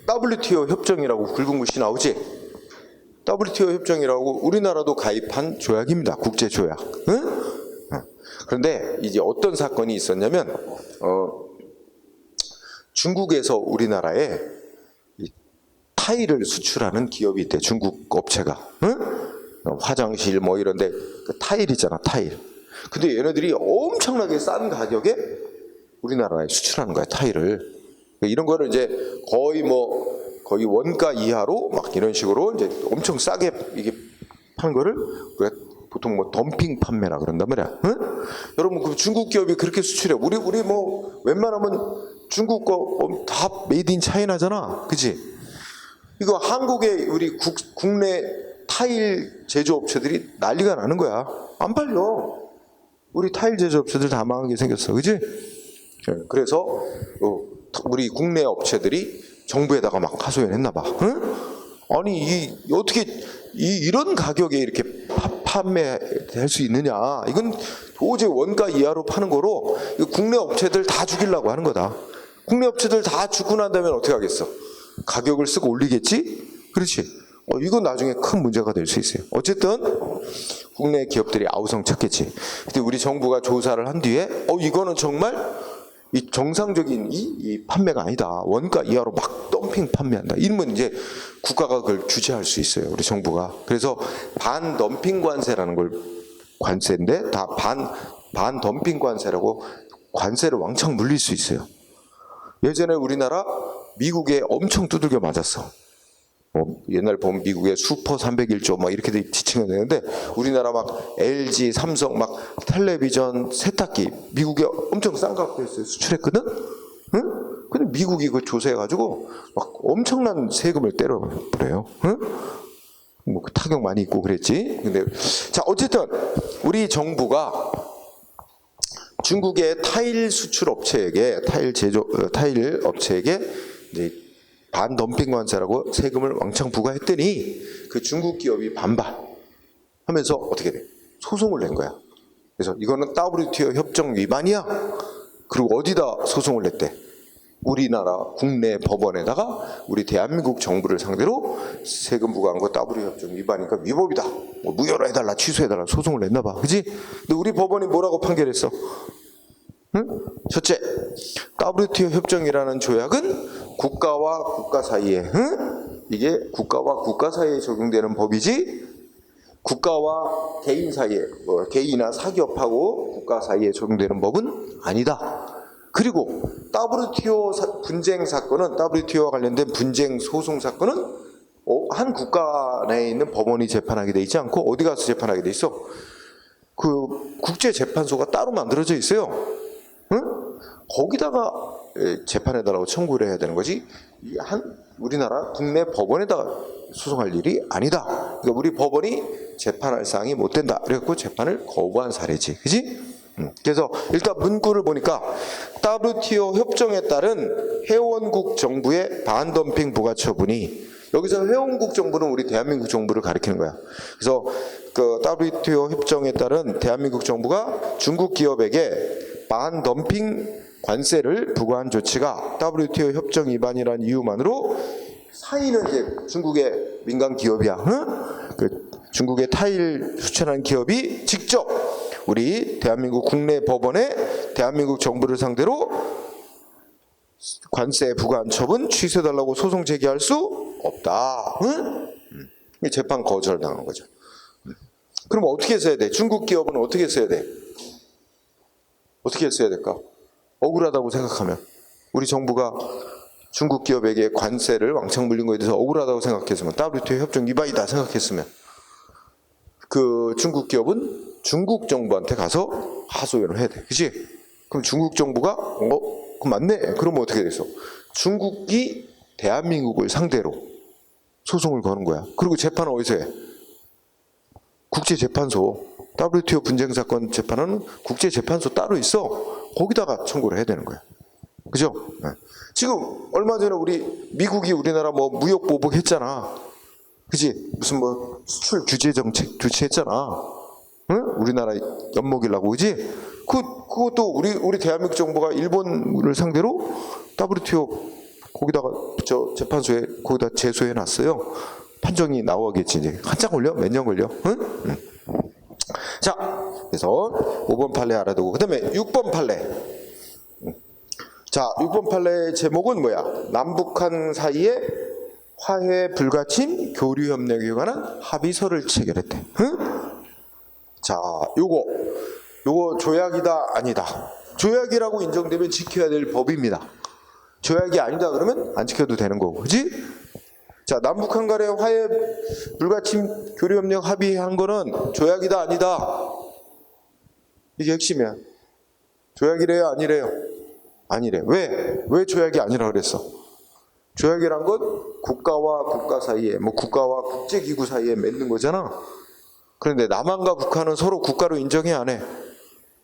WTO 협정이라고 굵은 글씨 나오지? WTO 협정이라고 우리나라도 가입한 조약입니다. 국제 조약. 응? 그런데 이제 어떤 사건이 있었냐면 중국에서 우리나라에 타일을 수출하는 기업이 있대. 중국 업체가. 응? 화장실 뭐 이런데 그 타일 있잖아, 타일. 근데 얘네들이 엄청나게 싼 가격에 우리나라에 수출하는 거야, 타일을. 이런 거를 이제 거의 원가 이하로 막 이런 식으로 이제 엄청 싸게 이게 파는 거를 우리가 보통 뭐 덤핑 판매라 그런단 말이야. 응? 여러분 그 중국 기업이 그렇게 수출해. 우리 뭐 웬만하면 중국 거 다 메이드 인 차이나잖아, 그치? 이거 한국의 우리 국내 타일 제조업체들이 난리가 나는 거야. 안 팔려. 우리 타일 제조업체들 다 망하게 생겼어, 그치? 그래서 우리 국내 업체들이 정부에다가 막 하소연했나 봐. 응? 아니 어떻게 이런 가격에 이렇게 판매할 수 있느냐? 이건 도저히 원가 이하로 파는 거로 국내 업체들 다 죽이려고 하는 거다. 국내 업체들 다 죽고 난 다음에 어떻게 하겠어? 가격을 쓰고 올리겠지? 그렇지. 이건 나중에 큰 문제가 될 수 있어요. 어쨌든 국내 기업들이 아우성 쳤겠지. 근데 우리 정부가 조사를 한 뒤에 이거는 정말 이 정상적인 이 판매가 아니다. 원가 이하로 막 덤핑 판매한다. 이러면 이제 국가가 그걸 규제할 수 있어요. 우리 정부가. 그래서 반덤핑 관세라는 걸 관세인데 다 반덤핑 관세라고 관세를 왕창 물릴 수 있어요. 예전에 우리나라 미국에 엄청 두들겨 맞았어. 옛날 보면 미국의 슈퍼 301조 막 이렇게 지칭을 내는데 우리나라 막 LG, 삼성 막 텔레비전, 세탁기 미국에 엄청 싼 값에서 수출했거든. 응? 근데 미국이 그 조사해가지고 막 엄청난 세금을 때려버려요. 응? 뭐 타격 많이 입고 그랬지. 근데 자 어쨌든 우리 정부가 중국의 타일 수출 업체에게 타일 업체에게 이제 반덤핑 관세라고 세금을 왕창 부과했더니 그 중국 기업이 반발하면서 어떻게 돼? 소송을 낸 거야. 그래서 이거는 WTO 협정 위반이야. 그리고 어디다 소송을 냈대? 우리나라 국내 법원에다가 우리 대한민국 정부를 상대로 세금 부과한 거 WTO 협정 위반이니까 위법이다. 뭐 무효로 해달라, 취소해달라 소송을 냈나 봐. 그지? 근데 우리 법원이 뭐라고 판결했어? 응? 첫째, WTO 협정이라는 조약은 국가와 국가 사이에, 응? 이게 국가와 국가 사이에 적용되는 법이지 국가와 개인 사이에, 개인이나 사기업하고 국가 사이에 적용되는 법은 아니다. 그리고 WTO 분쟁 사건은, WTO와 관련된 분쟁 소송 사건은 한 국가 내에 있는 법원이 재판하게 돼 있지 않고 어디 가서 재판하게 돼 있어? 그 국제재판소가 따로 만들어져 있어요. 응? 거기다가 재판해달라고 청구를 해야 되는 거지, 우리나라 국내 법원에다가 소송할 일이 아니다. 그러니까 우리 법원이 재판할 사항이 못 된다. 그래갖고 재판을 거부한 사례지. 그지? 그래서 일단 문구를 보니까 WTO 협정에 따른 회원국 정부의 반덤핑 부과 처분이, 여기서 회원국 정부는 우리 대한민국 정부를 가리키는 거야. 그래서 그 WTO 협정에 따른 대한민국 정부가 중국 기업에게 반덤핑 관세를 부과한 조치가 WTO 협정 위반이라는 이유만으로, 사인은 이제 중국의 민간 기업이야. 응? 그 중국의 타일 수출하는 기업이 직접 우리 대한민국 국내 법원에 대한민국 정부를 상대로 관세 부과한 처분 취소해달라고 소송 제기할 수 없다. 응? 재판 거절당한 거죠. 그럼 어떻게 써야 돼? 중국 기업은 어떻게 써야 돼? 어떻게 써야 될까? 억울하다고 생각하면, 우리 정부가 중국 기업에게 관세를 왕창 물린 거에 대해서 억울하다고 생각했으면, WTO 협정 위반이다 생각했으면, 그 중국 기업은 중국 정부한테 가서 하소연을 해야 돼. 그치? 그럼 중국 정부가 그럼 맞네. 그러면 어떻게 됐어? 중국이 대한민국을 상대로 소송을 거는 거야. 그리고 재판은 어디서 해? 국제재판소. WTO 분쟁 사건 재판은 국제재판소 따로 있어. 거기다가 청구를 해야 되는 거야. 그죠? 네. 지금 얼마 전에 미국이 우리나라 뭐 무역 보복 했잖아. 그지? 무슨 뭐 수출 규제 정책 조치했잖아. 응? 우리나라 엿먹이려고. 그지? 그것도 우리 대한민국 정부가 일본을 상대로 WTO 거기다가 재판소에 거기다 제소해 놨어요. 판정이 나오겠지. 이제 한참 걸려? 몇 년 걸려? 응? 자, 그래서 5번 판례 알아두고, 그 다음에 6번 판례. 자, 6번 판례의 제목은 뭐야? 남북한 사이에 화해 불가침 교류 협력에 관한 합의서를 체결했대. 응? 자, 요거 조약이다 아니다. 조약이라고 인정되면 지켜야 될 법입니다. 조약이 아니다 그러면 안 지켜도 되는 거고. 그지? 자, 남북한 간의 화해 불가침 교류 협력 합의한 거는 조약이다 아니다. 이게 핵심이야. 조약이래요 아니래요? 아니래. 왜 조약이 아니라 그랬어? 조약이란 건 국가와 국가 사이에, 뭐 국가와 국제기구 사이에 맺는 거잖아. 그런데 남한과 북한은 서로 국가로 인정해 안 해?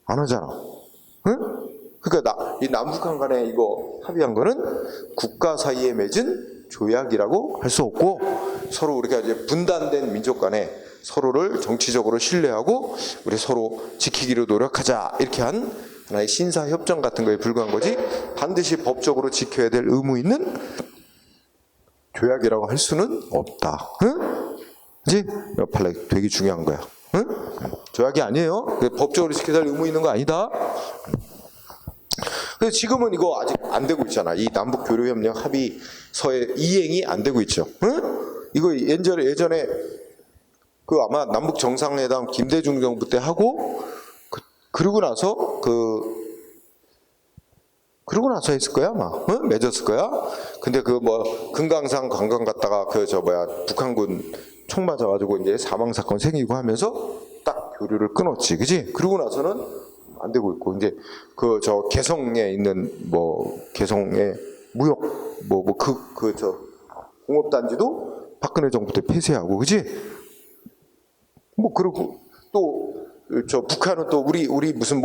안 하잖아. 응? 그러니까 이 남북한 간에 이거 합의한 거는 국가 사이에 맺은 조약이라고 할 수 없고, 서로 우리가 이제 분단된 민족 간에 서로를 정치적으로 신뢰하고 우리 서로 지키기로 노력하자, 이렇게 한 하나의 신사협정 같은 거에 불과한 거지, 반드시 법적으로 지켜야 될 의무 있는 조약이라고 할 수는 없다. 응? 그치? 이 판례 되게 중요한 거야. 응? 조약이 아니에요. 법적으로 지켜야 될 의무 있는 거 아니다. 그래서 지금은 이거 아직 안 되고 있잖아. 이 남북교류협력 합의서의 이행이 안 되고 있죠. 응? 이거 예전에 그 아마 남북 정상회담 김대중 정부 때 하고, 그러고 나서 그러고 나서 했을 거야 아마. 응? 맺었을 거야. 근데 그 뭐 금강산 관광 갔다가 북한군 총 맞아가지고 이제 사망 사건 생기고 하면서 딱 교류를 끊었지. 그지? 그러고 나서는 안 되고 있고, 이제 개성에 있는 개성의 무역 공업단지도 박근혜 정부 때 폐쇄하고. 그지? 그리고 또 북한은 또 우리 무슨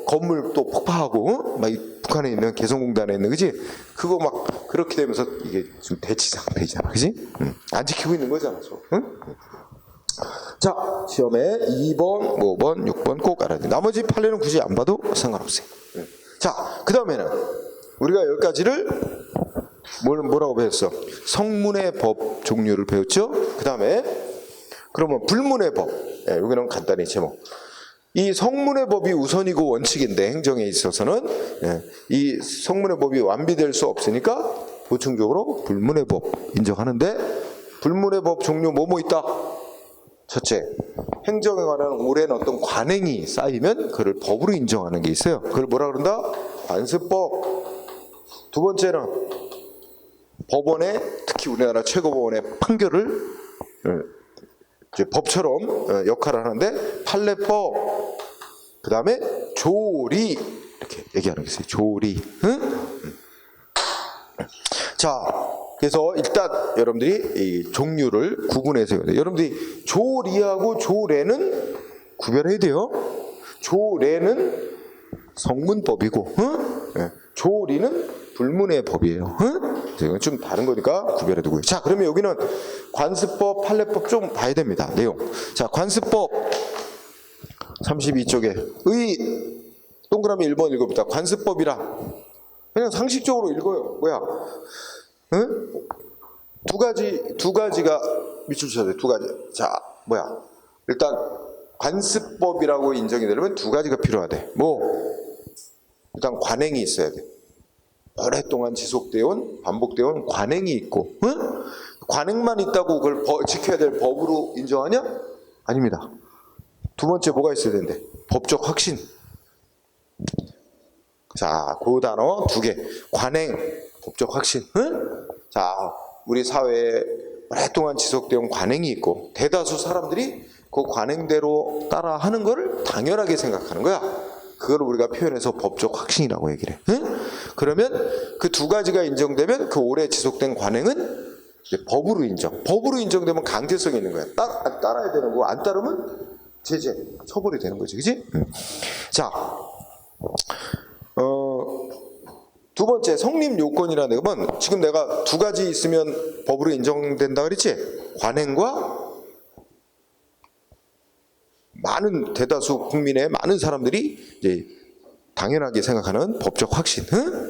건물 또 폭파하고, 막 북한에 있는 개성공단에 있는, 그지? 그거 막 그렇게 되면서 이게 좀 대치 상태이잖아. 그지? 안 지키고 있는 거잖아. 응? 자, 시험에 2번, 5번, 6번 꼭 알아야 돼. 나머지 판례는 굳이 안 봐도 상관없어요. 자, 그 다음에는 우리가 여기까지를 뭐라고 배웠어? 성문의 법 종류를 배웠죠? 그 다음에 그러면 불문의 법. 여기는 간단히 제목. 이 성문의 법이 우선이고 원칙인데 행정에 있어서는 이 성문의 법이 완비될 수 없으니까 보충적으로 불문의 법 인정하는데 불문의 법 종류 뭐뭐 있다? 첫째, 행정에 관한 오랜 어떤 관행이 쌓이면 그를 법으로 인정하는 게 있어요. 그걸 뭐라 그런다? 관습법. 두 번째는 법원의, 특히 우리나라 최고법원의 판결을 이제 법처럼 역할을 하는데 판례법. 그 다음에 조리, 이렇게 얘기하는 게 있어요. 조리. 응? 자, 그래서 일단 여러분들이 이 종류를 구분해서 해야 돼요. 여러분들이 조리하고 조례는 구별해야 돼요. 조례는 성문법이고, 조리는 불문의 법이에요. 이건 좀 다른 거니까 구별해 두고요. 자, 그러면 여기는 관습법, 판례법 좀 봐야 됩니다. 내용. 자, 관습법 32쪽에 의 동그라미 1번 읽어봅니다. 관습법이라 그냥 상식적으로 읽어요. 뭐야? 응? 두 가지가 밑줄 쳐야 돼. 두 가지. 자, 뭐야? 일단 관습법이라고 인정이 되려면 두 가지가 필요하대. 뭐? 일단 관행이 있어야 돼. 오랫동안 지속되어 온, 반복되어 온 관행이 있고, 응? 관행만 있다고 그걸 지켜야 될 법으로 인정하냐? 아닙니다. 두 번째 뭐가 있어야 되는데? 법적 확신. 자, 그 단어 두 개. 관행, 법적 확신. 응? 자, 우리 사회에 오랫동안 지속되어 온 관행이 있고 대다수 사람들이 그 관행대로 따라 하는 걸 당연하게 생각하는 거야. 그걸 우리가 표현해서 법적 확신이라고 얘기를 해. 응? 그러면 그 두 가지가 인정되면 그 오래 지속된 관행은 이제 법으로 인정. 법으로 인정되면 강제성이 있는 거야. 따라야 되는 거고 안 따르면 제재, 처벌이 되는 거지. 그지? 응. 자, 두 번째 성립 요건이라는 건 지금 내가 두 가지 있으면 법으로 인정된다 그랬지? 관행과 많은 대다수 국민의 많은 사람들이 이제 당연하게 생각하는 법적 확신.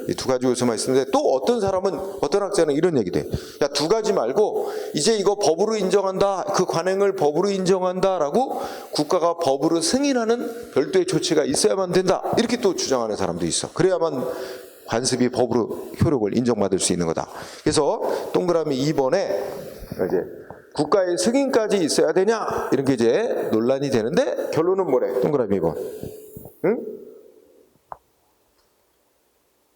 이 두 가지 요소만 있는데 또 어떤 사람은 어떤 학자는 이런 얘기돼. 야, 두 가지 말고 이제 이거 법으로 인정한다. 그 관행을 법으로 인정한다라고 국가가 법으로 승인하는 별도의 조치가 있어야만 된다. 이렇게 또 주장하는 사람도 있어. 그래야만 관습이 법으로 효력을 인정받을 수 있는 거다. 그래서 동그라미 2번에 이제 국가의 승인까지 있어야 되냐 이런 게 이제 논란이 되는데 결론은 뭐래? 동그라미 2번. 응?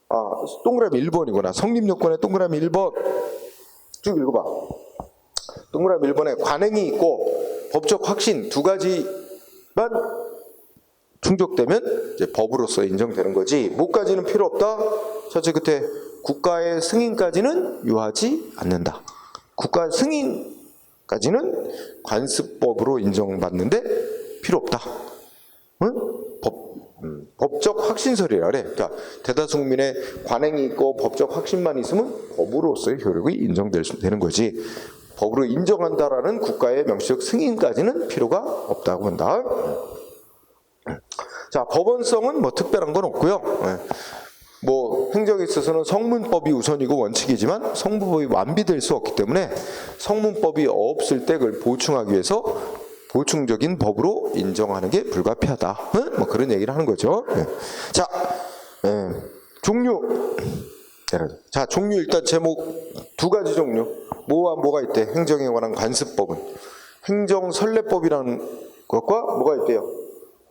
아, 동그라미 1번이구나. 성립요건의 동그라미 1번. 쭉 읽어봐. 동그라미 1번에 관행이 있고 법적 확신 두 가지만 충족되면 이제 법으로서 인정되는 거지. 뭐까지는 필요 없다. 첫째 끝에 국가의 승인까지는 요하지 않는다. 국가 승인까지는 관습법으로 인정받는데 필요 없다. 응? 법적 확신설이라 그래. 그러니까 대다수 국민의 관행이 있고 법적 확신만 있으면 법으로서의 효력이 인정되는 거지. 법으로 인정한다라는 국가의 명시적 승인까지는 필요가 없다고 한다. 자, 법원성은 뭐 특별한 건 없고요. 뭐 행정에 있어서는 성문법이 우선이고 원칙이지만 성문법이 완비될 수 없기 때문에 성문법이 없을 때 그걸 보충하기 위해서 보충적인 법으로 인정하는 게 불가피하다. 뭐 그런 얘기를 하는 거죠. 자, 종류. 자, 종류 일단 제목 두 가지 종류. 뭐와 뭐가 있대? 행정에 관한 관습법은 행정선례법이라는 것과 뭐가 있대요?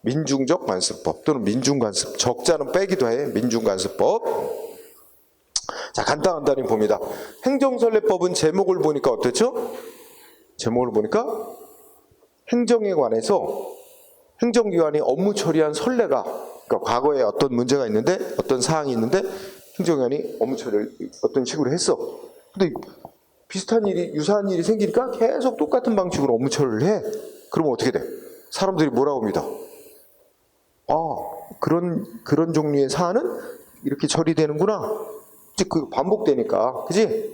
민중적 관습법 또는 민중관습. 적자는 빼기도 해. 민중관습법. 자, 간단히 봅니다. 행정선례법은 제목을 보니까 어땠죠? 제목을 보니까 행정에 관해서 행정기관이 업무 처리한 선례가, 그러니까 과거에 어떤 문제가 있는데 어떤 사항이 있는데 행정기관이 업무 처리를 어떤 식으로 했어. 근데 비슷한 일이 유사한 일이 생기니까 계속 똑같은 방식으로 업무 처리를 해. 그러면 어떻게 돼? 사람들이 뭐라고 믿어? 아, 그런 종류의 사안은 이렇게 처리되는구나. 이제 그 반복되니까, 그지?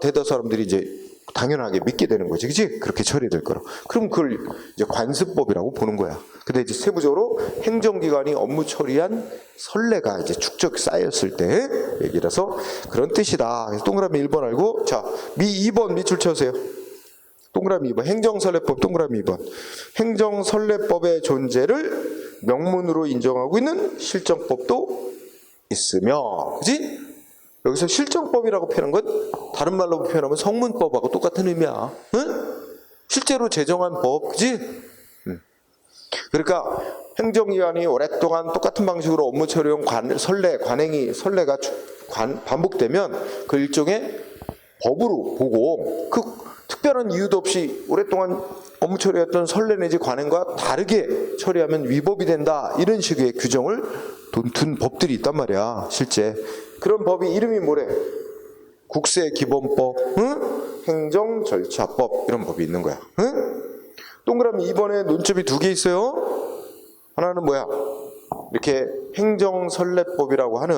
대다수 사람들이 이제 당연하게 믿게 되는 거지, 그지? 그렇게 처리될 거라. 그럼 그걸 이제 관습법이라고 보는 거야. 근데 이제 세부적으로 행정기관이 업무 처리한 선례가 이제 축적 쌓였을 때 얘기라서 그런 뜻이다. 그래서 동그라미 1번 알고, 자, 2번 밑줄 쳐주세요. 동그라미 2번. 행정선례법 동그라미 2번. 행정선례법의 존재를 명문으로 인정하고 있는 실정법도 있으며, 그지? 여기서 실정법이라고 표현한 건 다른 말로 표현하면 성문법하고 똑같은 의미야. 응? 실제로 제정한 법, 그지? 그러니까 행정기관이 오랫동안 똑같은 방식으로 업무 처리용 선례가 반복되면 그 일종의 법으로 보고 그 특별한 이유도 없이 오랫동안 업무 처리했던 선례 내지 관행과 다르게 처리하면 위법이 된다. 이런 식의 규정을 둔 법들이 있단 말이야, 실제. 그런 법이 이름이 뭐래? 국세기본법, 응? 행정절차법, 이런 법이 있는 거야. 응? 동그라미 2번에 논점이 2개 있어요. 하나는 뭐야? 이렇게 행정선례법이라고 하는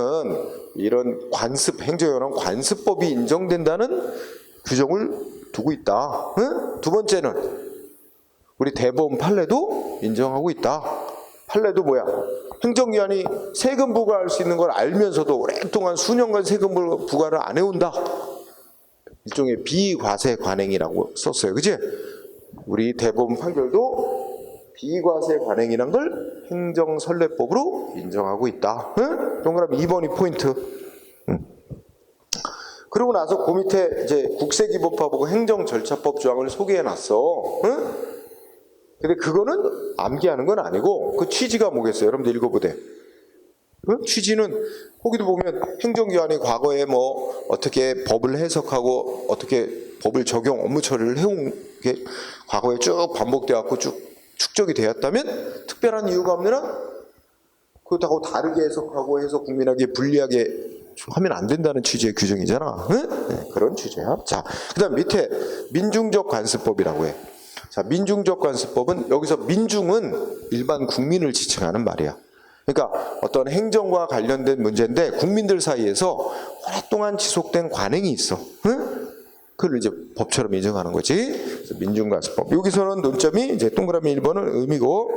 이런 행정기관은 관습법이 인정된다는 규정을 두고 있다. 응? 두 번째는 우리 대법원 판례도 인정하고 있다. 판례도 뭐야? 행정기관이 세금 부과할 수 있는 걸 알면서도 오랫동안 수년간 세금 부과를 안 해온다. 일종의 비과세 관행이라고 썼어요. 그치? 우리 대법원 판결도 비과세 관행이란 걸 행정선례법으로 인정하고 있다. 응? 동그라미 2번이 포인트. 응. 그러고 나서 그 밑에 이제 국세기본법하고 행정절차법 조항을 소개해놨어. 응? 근데 그거는 암기하는 건 아니고 그 취지가 뭐겠어요? 여러분들 읽어보세요. 응? 취지는 거기도 보면 행정기관이 과거에 뭐 어떻게 법을 해석하고 어떻게 법을 적용 업무 처리를 해온 게 과거에 쭉 반복되어갖고 쭉 축적이 되었다면 특별한 이유가 없는 한 그렇다고 다르게 해석하고 해서 국민에게 불리하게 하면 안 된다는 취지의 규정이잖아. 응? 네, 그런 취지야. 자, 그다음 밑에 민중적 관습법이라고 해. 자, 민중적 관습법은 여기서 민중은 일반 국민을 지칭하는 말이야. 그러니까 어떤 행정과 관련된 문제인데 국민들 사이에서 오랫동안 지속된 관행이 있어. 응? 그걸 이제 법처럼 인정하는 거지. 그래서 민중관습법. 여기서는 논점이 이제 동그라미 1번은 의미고,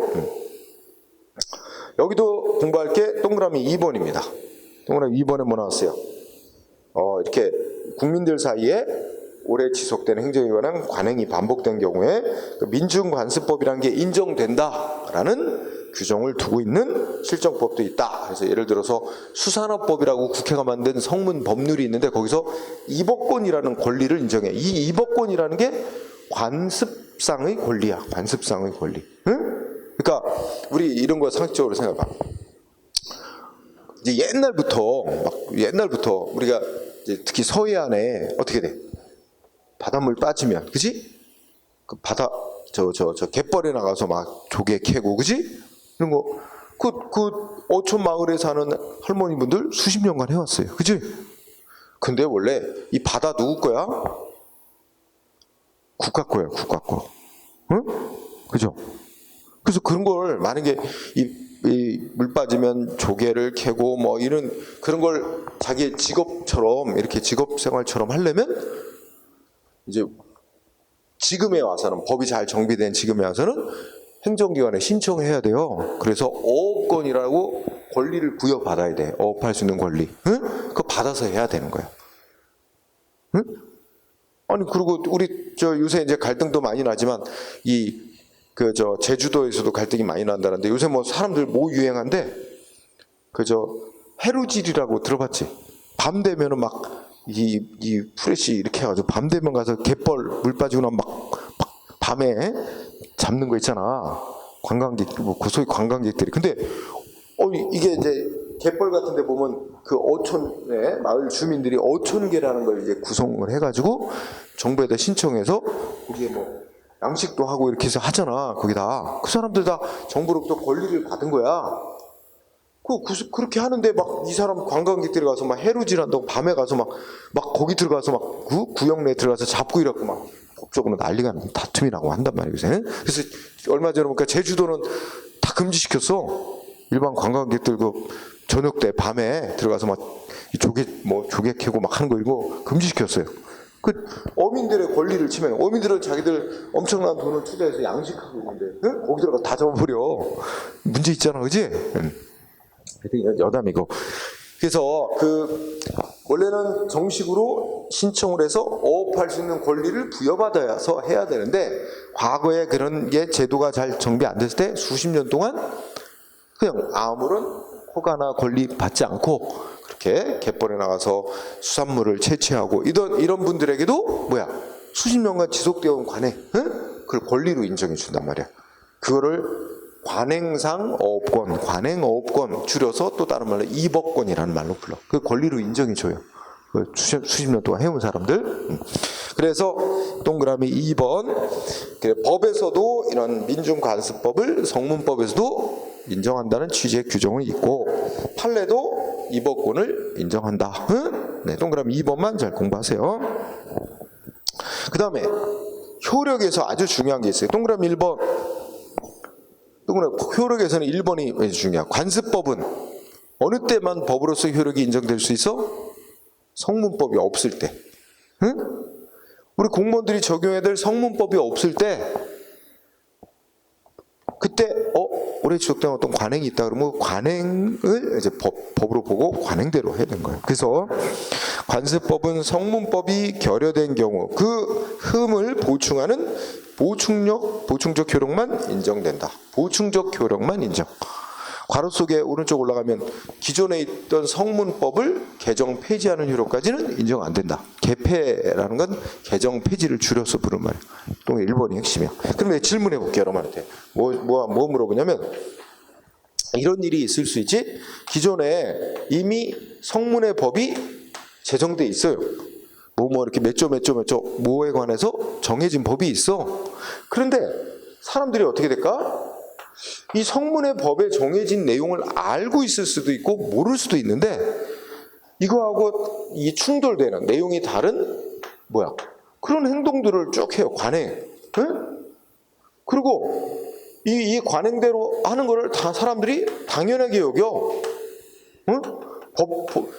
여기도 공부할 게 동그라미 2번입니다. 동그라미 2번에 뭐 나왔어요? 이렇게 국민들 사이에 오래 지속된 행정에 관한 관행이 반복된 경우에 그 민중관습법이라는 게 인정된다라는 규정을 두고 있는 실정법도 있다. 그래서 예를 들어서 수산업법이라고 국회가 만든 성문 법률이 있는데 거기서 입법권이라는 권리를 인정해. 이 입법권이라는 게 관습상의 권리야. 관습상의 권리. 응? 그러니까 우리 이런 거 상식적으로 생각해봐. 이제 옛날부터 우리가 이제 특히 서해안에 어떻게 돼? 바닷물 빠지면, 그지? 그 바다, 저 갯벌에 나가서 막 조개 캐고, 그지? 이런 거, 그 어촌 마을에 사는 할머니분들 수십 년간 해왔어요. 그지? 근데 원래 이 바다 누구 거야? 국가 거야. 응? 그죠? 그래서 그런 걸 만약에 이 물 빠지면 조개를 캐고 뭐 이런 그런 걸 자기의 직업처럼 이렇게 직업 생활처럼 하려면 이제 지금에 와서는 법이 잘 정비된 지금에 와서는 행정기관에 신청해야 돼요. 그래서 어업권이라고 권리를 부여받아야 돼. 어업할 수 있는 권리. 응? 그거 받아서 해야 되는 거야. 응? 아니 그리고 우리 요새 이제 갈등도 많이 나지만 제주도에서도 갈등이 많이 난다는데 요새 뭐 사람들 뭐 유행한데 해루질이라고 들어봤지? 밤 되면은 막 이 프레시 이렇게 해가지고 밤 되면 가서 갯벌 물 빠지고 나면 막 밤에 잡는 거 있잖아. 소위 관광객들이. 근데 이게 이제 갯벌 같은 데 보면 그 어촌에 마을 주민들이 어촌계라는 걸 이제 구성을 해가지고 정부에다 신청해서 거기에 뭐 양식도 하고 이렇게 해서 하잖아. 거기다. 그 사람들 다 정부로부터 권리를 받은 거야. 그렇게 하는데 막 이 사람 관광객들이 가서 막 해루질 한다고 밤에 가서 막 거기 들어가서 막 구역 내에 들어가서 잡고 이러고 막 법적으로 난리가 나고 다툼이 나고 한단 말이에요. 그래서 얼마 전에 보니까 제주도는 다 금지시켰어. 일반 관광객들 저녁 때 밤에 들어가서 막 조개 캐고 막 하는 거 이거 금지시켰어요. 그 어민들의 권리를 침해. 어민들은 자기들 엄청난 돈을 투자해서 양식하고 있는데, 응? 거기 들어가 다 잡아버려. 문제 있잖아, 그지? 하여튼 여담이고. 그래서 원래는 정식으로 신청을 해서 어업할 수 있는 권리를 부여받아서 해야 되는데, 과거에 그런 게 제도가 잘 정비 안 됐을 때 수십 년 동안 그냥 아무런 허가나 권리 받지 않고 그렇게 갯벌에 나가서 수산물을 채취하고 이런 분들에게도 수십 년간 지속되어 온 관행, 응? 그걸 권리로 인정해 준단 말이야. 그거를 관행상 어업권, 관행어업권, 줄여서 또 다른 말로 이법권이라는 말로 불러. 그 권리로 인정해 줘요. 수십 년 동안 해온 사람들. 그래서 동그라미 2번, 법에서도 이런 민중관습법을 성문법에서도 인정한다는 취지의 규정이 있고, 판례도 이법권을 인정한다. 응? 네, 동그라미 2번만 잘 공부하세요. 그 다음에 효력에서 아주 중요한 게 있어요. 동그라미 1번. 효력에서는 1번이 왜 중요해? 관습법은 어느 때만 법으로서 효력이 인정될 수 있어? 성문법이 없을 때. 응? 우리 공무원들이 적용해야 될 성문법이 없을 때, 그때 올해 지속된 어떤 관행이 있다 그러면 관행을 이제 법으로 보고 관행대로 해야 되는 거예요. 그래서 관습법은 성문법이 결여된 경우 그 흠을 보충하는 보충적 효력만 인정된다. 보충적 효력만 인정. 괄호 속에 오른쪽 올라가면 기존에 있던 성문법을 개정 폐지하는 효력까지는 인정 안 된다. 개폐라는 건 개정 폐지를 줄여서 부른 말이에요. 또 1번이 핵심이야. 그럼 질문해 볼게요, 여러분한테. 뭐 물어보냐면, 이런 일이 있을 수 있지? 기존에 이미 성문의 법이 제정돼 있어요. 이렇게 몇 조 뭐에 관해서 정해진 법이 있어. 그런데 사람들이 어떻게 될까? 이 성문의 법에 정해진 내용을 알고 있을 수도 있고 모를 수도 있는데, 이거하고 이 충돌되는 내용이 다른 그런 행동들을 쭉 해요. 관행. 응? 그리고 이 관행대로 하는 거를 다 사람들이 당연하게 여겨. 응?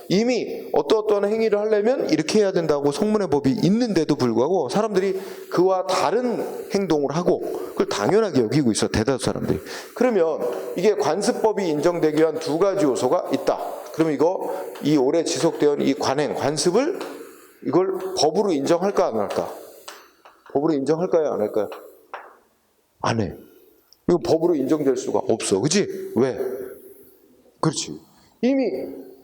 이미 어떠한 행위를 하려면 이렇게 해야 된다고 성문의 법이 있는데도 불구하고 사람들이 그와 다른 행동을 하고 그걸 당연하게 여기고 있어, 대다수 사람들이. 그러면 이게 관습법이 인정되기 위한 두 가지 요소가 있다. 그러면 이 오래 지속되어 이 관습을 이걸 법으로 인정할까 안 할까? 법으로 인정할까요 안 할까요? 안 해. 이거 법으로 인정될 수가 없어. 그치? 왜? 그렇지. 이미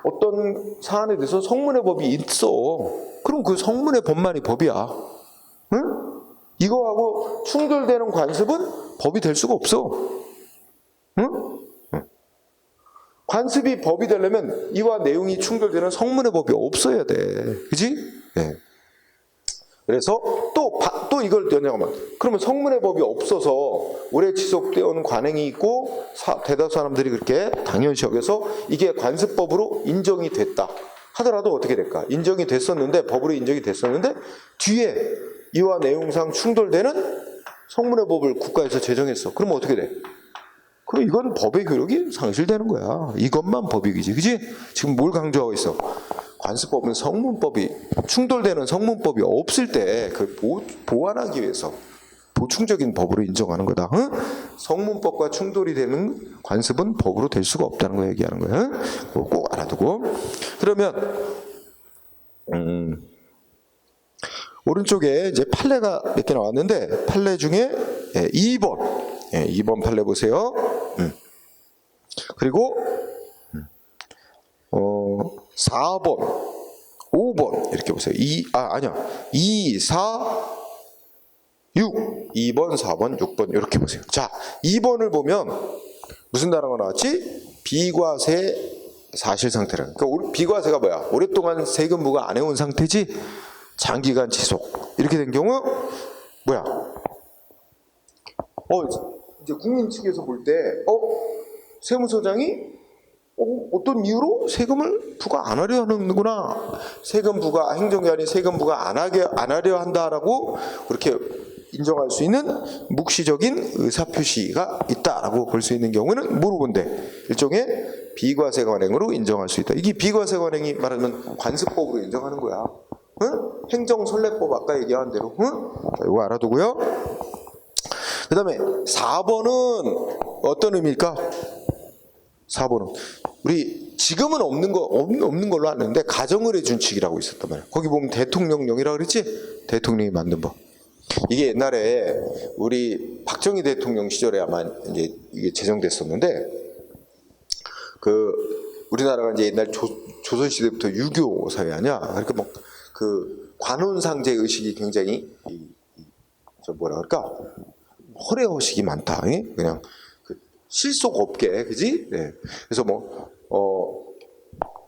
어떤 사안에 대해서 성문의 법이 있어. 그럼 그 성문의 법만이 법이야. 응? 이거하고 충돌되는 관습은 법이 될 수가 없어. 응? 관습이 법이 되려면 이와 내용이 충돌되는 성문의 법이 없어야 돼. 그치? 네. 그래서 또 이걸 잠깐만. 그러면 성문의 법이 없어서 오래 지속되어 온 관행이 있고 대다수 사람들이 그렇게 당연시 여겨서 이게 관습법으로 인정이 됐다 하더라도 어떻게 될까? 인정이 됐었는데, 법으로 인정이 됐었는데 뒤에 이와 내용상 충돌되는 성문의 법을 국가에서 제정했어. 그러면 어떻게 돼? 그럼 이건 법의 효력이 상실되는 거야. 이것만 법이지, 그지? 지금 뭘 강조하고 있어? 관습법은 충돌되는 성문법이 없을 때 그걸 보완하기 위해서 보충적인 법으로 인정하는 거다. 응? 성문법과 충돌이 되는 관습은 법으로 될 수가 없다는 거 얘기하는 거야. 꼭 알아두고. 그러면 오른쪽에 이제 판례가 몇 개 나왔는데, 판례 중에 2번, 2번 판례 보세요. 그리고 4번, 5번 이렇게 보세요. 2, 4, 6. 2번, 4번, 6번 이렇게 보세요. 자, 2번을 보면 무슨 단어가 나왔지? 비과세 사실 상태라는. 그러니까 비과세가 뭐야? 오랫동안 세금 부과 안 해온 상태지? 장기간 지속. 이렇게 된 경우 뭐야? 이제 국민 측에서 볼 때 세무서장이 어떤 이유로 세금을 부과 안 하려 하는구나. 세금 부과, 행정기관이 세금 부과 안 하려 한다라고 그렇게 인정할 수 있는 묵시적인 의사표시가 있다라고 볼 수 있는 경우는 뭐로 본대? 일종의 비과세 관행으로 인정할 수 있다. 이게 비과세 관행이 말하면 관습법으로 인정하는 거야. 응? 행정선례법 아까 얘기한 대로. 응? 자, 이거 알아두고요. 그 다음에 4번은 어떤 의미일까? 4번은 우리 지금은 없는 걸로 아는데 가정의례 준칙이라고 있었단 말이야. 거기 보면 대통령령이라고 그랬지? 대통령이 만든 법. 이게 옛날에 우리 박정희 대통령 시절에 아마 이제 이게 제정됐었는데, 그 우리나라가 이제 옛날 조선 시대부터 유교 사회 아니야. 그러니까 뭐 그 관혼상제 의식이 굉장히 저 뭐라 그럴까? 허례허식이 많다. 그냥 그 실속 없게, 그지? 네. 그래서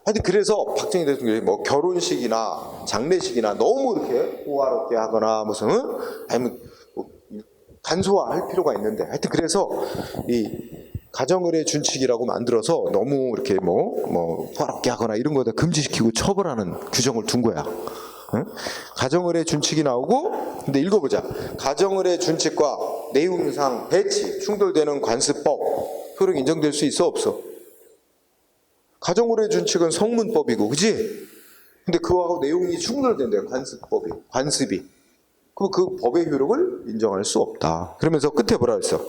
하여튼 그래서 박정희 대통령이 뭐 결혼식이나 장례식이나 너무 이렇게 호화롭게 하거나 무슨 아니면 뭐 간소화할 필요가 있는데, 하여튼 그래서 이 가정의례 준칙이라고 만들어서 너무 이렇게 뭐 호화롭게 하거나 이런 거다 금지시키고 처벌하는 규정을 둔 거야. 응? 가정의례 준칙이 나오고, 근데 읽어보자. 가정의례 준칙과 내용상 배치 충돌되는 관습법 효력 인정될 수 있어 없어? 가정의례 준칙은 성문법이고, 그지? 근데 그거하고 내용이 충돌된대요. 관습이. 그럼 그 법의 효력을 인정할 수 없다. 그러면서 끝에 뭐라 했어?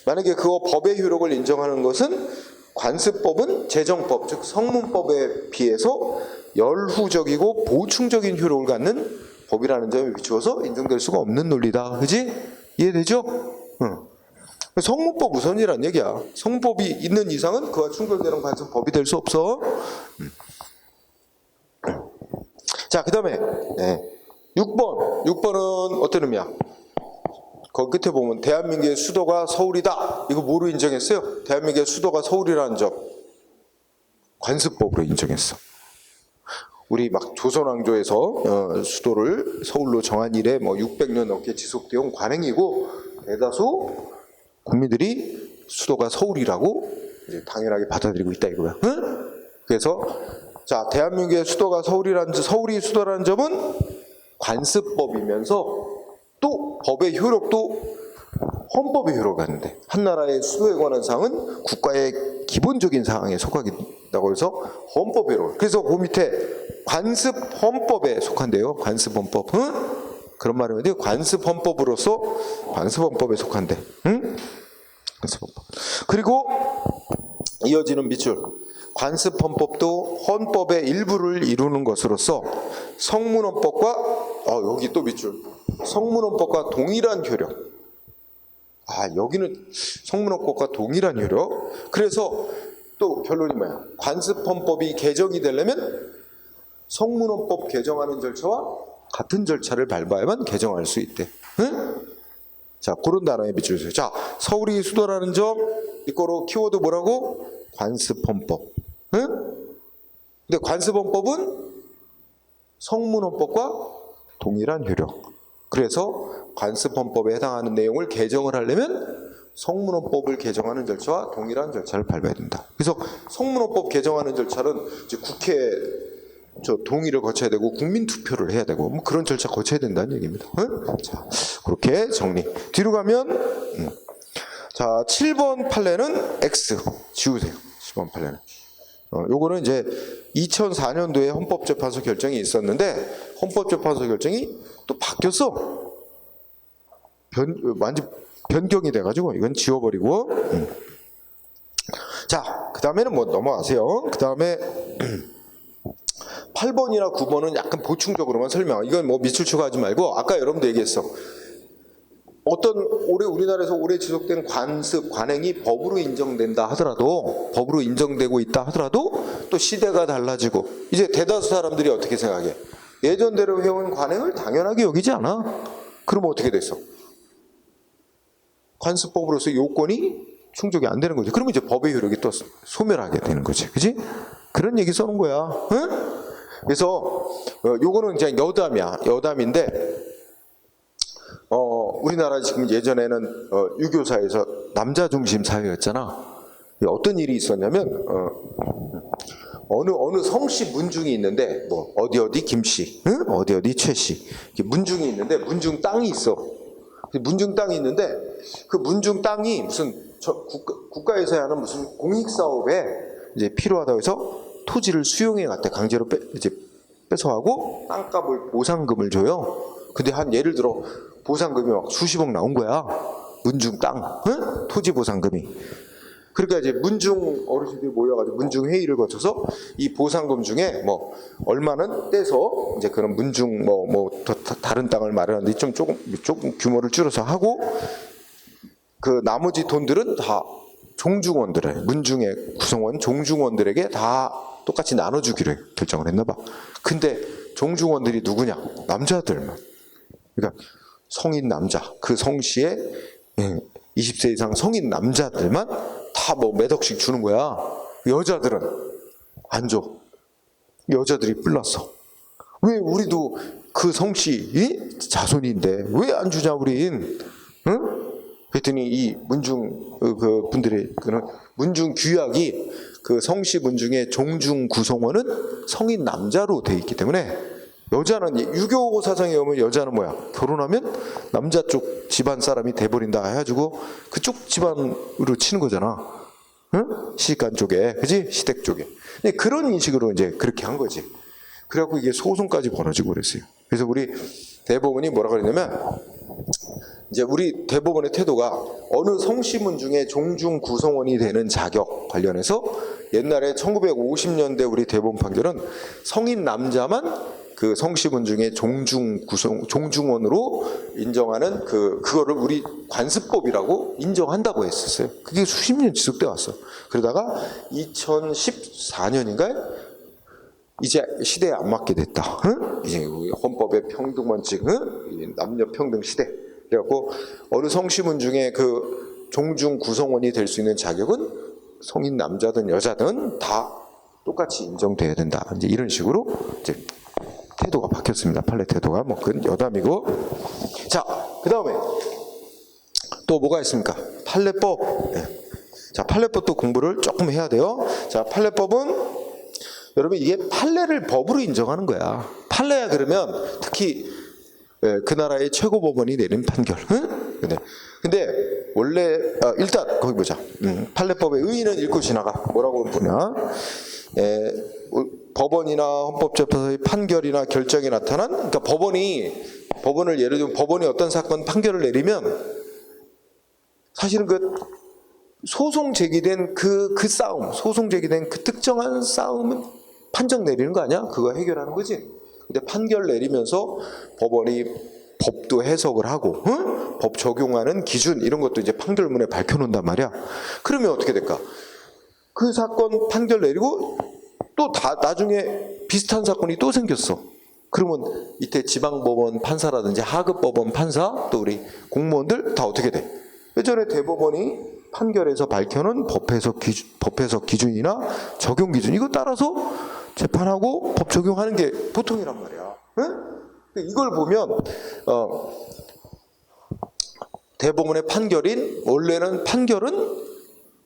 만약에 그거 법의 효력을 인정하는 것은 관습법은 재정법, 즉 성문법에 비해서 열후적이고 보충적인 효력을 갖는 법이라는 점에 비추어서 인정될 수가 없는 논리다. 그지? 이해되죠? 응. 성문법 우선이란 얘기야. 성문법이 있는 이상은 그와 충돌되는 관습법이 될 수 없어. 자, 그 다음에 6번은 어떤 의미야? 거기 끝에 보면 대한민국의 수도가 서울이다. 이거 뭐로 인정했어요? 대한민국의 수도가 서울이라는 점 관습법으로 인정했어. 우리 막 조선왕조에서 수도를 서울로 정한 이래 600년 넘게 지속되어 온 관행이고, 대다수 국민들이 수도가 서울이라고 이제 당연하게 받아들이고 있다 이거야. 응? 그래서 자, 대한민국의 수도가 서울이 수도라는 점은 관습법이면서 또 법의 효력도 헌법의 효력을 갖는데, 한 나라의 수도에 관한 사항은 국가의 기본적인 사항에 속하겠다고 해서 헌법의 효력. 그래서 그 밑에 관습 헌법에 속한대요. 관습 헌법. 응? 그런 말이 있는데 관습 헌법으로서 관습 헌법에 속한대. 응? 관습 헌법. 그리고 이어지는 밑줄. 관습 헌법도 헌법의 일부를 이루는 것으로서 성문헌법과 여기 또 밑줄. 성문헌법과 동일한 효력. 여기는 성문헌법과 동일한 효력. 그래서 또 결론이 뭐야? 관습헌법이 개정이 되려면 성문헌법 개정하는 절차와 같은 절차를 밟아야만 개정할 수 있대. 응? 자, 그런 단어에 밑줄을. 자, 서울이 수도라는 점 이거로 키워드 뭐라고? 관습헌법. 응? 근데 관습헌법은 성문헌법과 동일한 효력. 그래서 관습헌법에 해당하는 내용을 개정을 하려면 성문헌법을 개정하는 절차와 동일한 절차를 밟아야 된다. 그래서 성문헌법 개정하는 절차는 이제 국회 동의를 거쳐야 되고 국민투표를 해야 되고 그런 절차 거쳐야 된다는 얘기입니다. 응? 자, 그렇게 정리. 뒤로 가면 자, 7번 판례는 X 지우세요. 7번 판례는. 요거는 이제 2004년도에 헌법재판소 결정이 있었는데 헌법재판소 결정이 또 바뀌었어. 완전 변경이 돼가지고 이건 지워버리고. 자, 그 다음에는 넘어가세요. 그 다음에 8번이나 9번은 약간 보충적으로만 설명. 이건 밑줄 추가하지 말고 아까 여러분도 얘기했어. 어떤 우리나라에서 오래 지속된 관행이 법으로 인정된다 하더라도, 법으로 인정되고 있다 하더라도 또 시대가 달라지고 이제 대다수 사람들이 어떻게 생각해? 예전대로 해온 관행을 당연하게 여기지 않아. 그러면 어떻게 됐어? 관습법으로서 요건이 충족이 안 되는 거지. 그러면 이제 법의 효력이 또 소멸하게 되는 거지. 그지? 그런 얘기 써놓은 거야. 응? 그래서 요거는 이제 여담인데 우리나라 지금 예전에는 유교사에서 남자 중심 사회였잖아. 어떤 일이 있었냐면 어느 성씨 문중이 있는데 어디 김씨, 응? 어디 최씨 문중이 있는데 문중 땅이 있어. 문중 땅이 있는데 그 문중 땅이 무슨 국가에서 하는 무슨 공익 사업에 이제 필요하다고 해서 토지를 수용해 갔대. 강제로 이제 뺏어가고 땅값을 보상금을 줘요. 근데 한 예를 들어 보상금이 막 수십억 나온 거야. 문중 땅, 응? 토지 보상금이. 그러니까 이제 문중 어르신들이 모여가지고 문중 회의를 거쳐서 이 보상금 중에 뭐 얼마는 떼서 이제 그런 문중 다른 땅을 마련하는데 조금 규모를 줄여서 하고 그 나머지 돈들은 다 종중원들의 문중의 구성원 종중원들에게 다 똑같이 나눠주기로 결정을 했나 봐. 근데 종중원들이 누구냐? 남자들만. 그러니까 성인 남자 그 성씨에 20세 이상 성인 남자들만 다 뭐 몇 억씩 주는 거야. 여자들은 안 줘. 여자들이 뿔났어. 왜 우리도 그 성씨 자손인데 왜 안 주냐 우린? 응? 그랬더니 이 문중 그 분들의 그런 문중 규약이 그 성씨 문중의 종중 구성원은 성인 남자로 돼 있기 때문에 여자는 유교 사상에 오면 여자는 뭐야? 결혼하면 남자 쪽 집안 사람이 돼버린다 해가지고 그쪽 집안으로 치는 거잖아. 응? 시집간 쪽에, 그지? 시댁 쪽에. 근데 그런 인식으로 이제 그렇게 한 거지. 그래갖고 이게 소송까지 벌어지고 그랬어요. 그래서 우리 대법원이 뭐라 그랬냐면 이제 우리 대법원의 태도가 어느 성씨문 중에 종중 구성원이 되는 자격 관련해서 옛날에 1950년대 우리 대법원 판결은 성인 남자만 그 성씨문 중에 종중원으로 인정하는 그거를 우리 관습법이라고 인정한다고 했었어요. 그게 수십 년 지속돼 왔어. 그러다가 2014년인가요? 이제 시대에 안 맞게 됐다. 응? 이제 헌법의 평등원칙, 응? 남녀 평등 시대. 그래갖고 어느 성씨문 중에 그 종중 구성원이 될 수 있는 자격은 성인 남자든 여자든 다 똑같이 인정돼야 된다. 이제 이런 식으로 이제 태도가 바뀌었습니다. 판례 태도가 뭐 그건 여담이고. 자, 그 다음에 또 뭐가 있습니까? 판례법. 네. 자, 판례법도 공부를 조금 해야 돼요. 자, 판례법은 여러분 이게 판례를 법으로 인정하는 거야. 판례야 그러면 특히 그 나라의 최고법원이 내린 판결. 응? 근데 원래 일단 거기 보자. 판례법의 의의는 읽고 지나가. 뭐라고 보냐? 법원이나 헌법재판소의 판결이나 결정이 나타난, 그러니까 법원을 예를 들면 법원이 어떤 사건 판결을 내리면 사실은 그 소송 제기된 그 싸움, 소송 제기된 그 특정한 싸움은 판정 내리는 거 아니야? 그거 해결하는 거지. 근데 판결 내리면서 법원이 법도 해석을 하고, 응? 법 적용하는 기준 이런 것도 이제 판결문에 밝혀놓는단 말이야. 그러면 어떻게 될까? 그 사건 판결 내리고 또 나중에 비슷한 사건이 또 생겼어. 그러면 이때 지방법원 판사라든지 하급법원 판사 또 우리 공무원들 다 어떻게 돼? 예전에 대법원이 판결에서 밝혀놓은 법 해석 기준이나 적용 기준 이거 따라서 재판하고 법 적용하는 게 보통이란 말이야. 응? 이걸 보면 대법원의 판결인 원래는 판결은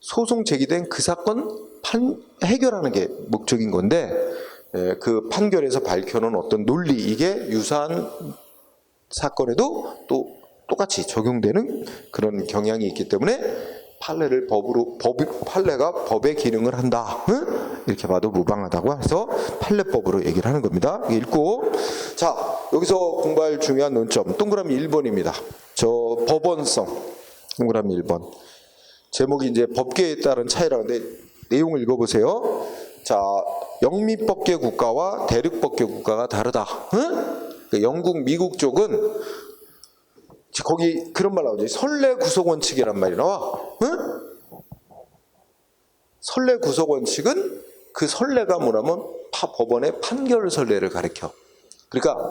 소송 제기된 그 사건 해결하는 게 목적인 건데 그 판결에서 밝혀놓은 어떤 논리 이게 유사한 사건에도 또 똑같이 적용되는 그런 경향이 있기 때문에 판례가 법의 기능을 한다. 응? 이렇게 봐도 무방하다고 해서 판례법으로 얘기를 하는 겁니다. 읽고 자 여기서 공부할 중요한 논점 동그라미 1번입니다. 저 법원성 동그라미 1번 제목이 이제 법계에 따른 차이라는데 내용을 읽어보세요. 자 영미법계 국가와 대륙법계 국가가 다르다. 응? 영국 미국 쪽은 거기 그런 말 나오지. 선례 구속 원칙이란 말이 나와. 응? 선례 구속 원칙은 그 선례가 뭐냐면 법원의 판결 선례를 가리켜. 그러니까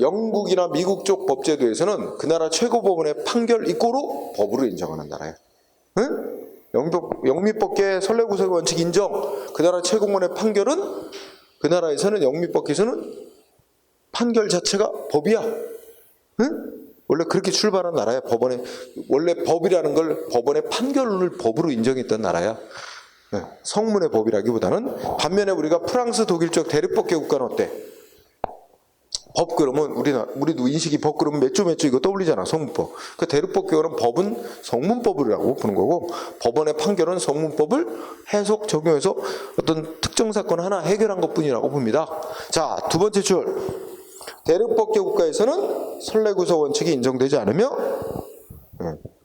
영국이나 미국 쪽 법제도에서는 그 나라 최고법원의 판결 이꼬로 법으로 인정하는 나라예요. 응? 영미법계 선례 구속 원칙 인정. 그 나라 최고법원의 판결은 그 나라에서는 영미법계에서는 판결 자체가 법이야. 응? 원래 그렇게 출발한 나라야. 법원에 원래 법이라는 걸 법원의 판결을 법으로 인정했던 나라야. 성문의 법이라기보다는. 반면에 우리가 프랑스, 독일 쪽 대륙법계 국가는 어때? 법 그러면 우리도 인식이 법 그러면 몇 조 이거 떠올리잖아. 성문법. 그 대륙법계는 법은 성문법이라고 보는 거고 법원의 판결은 성문법을 해석 적용해서 어떤 특정 사건 하나 해결한 것뿐이라고 봅니다. 자, 두 번째 줄. 대륙법계 국가에서는 선례구속 원칙이 인정되지 않으며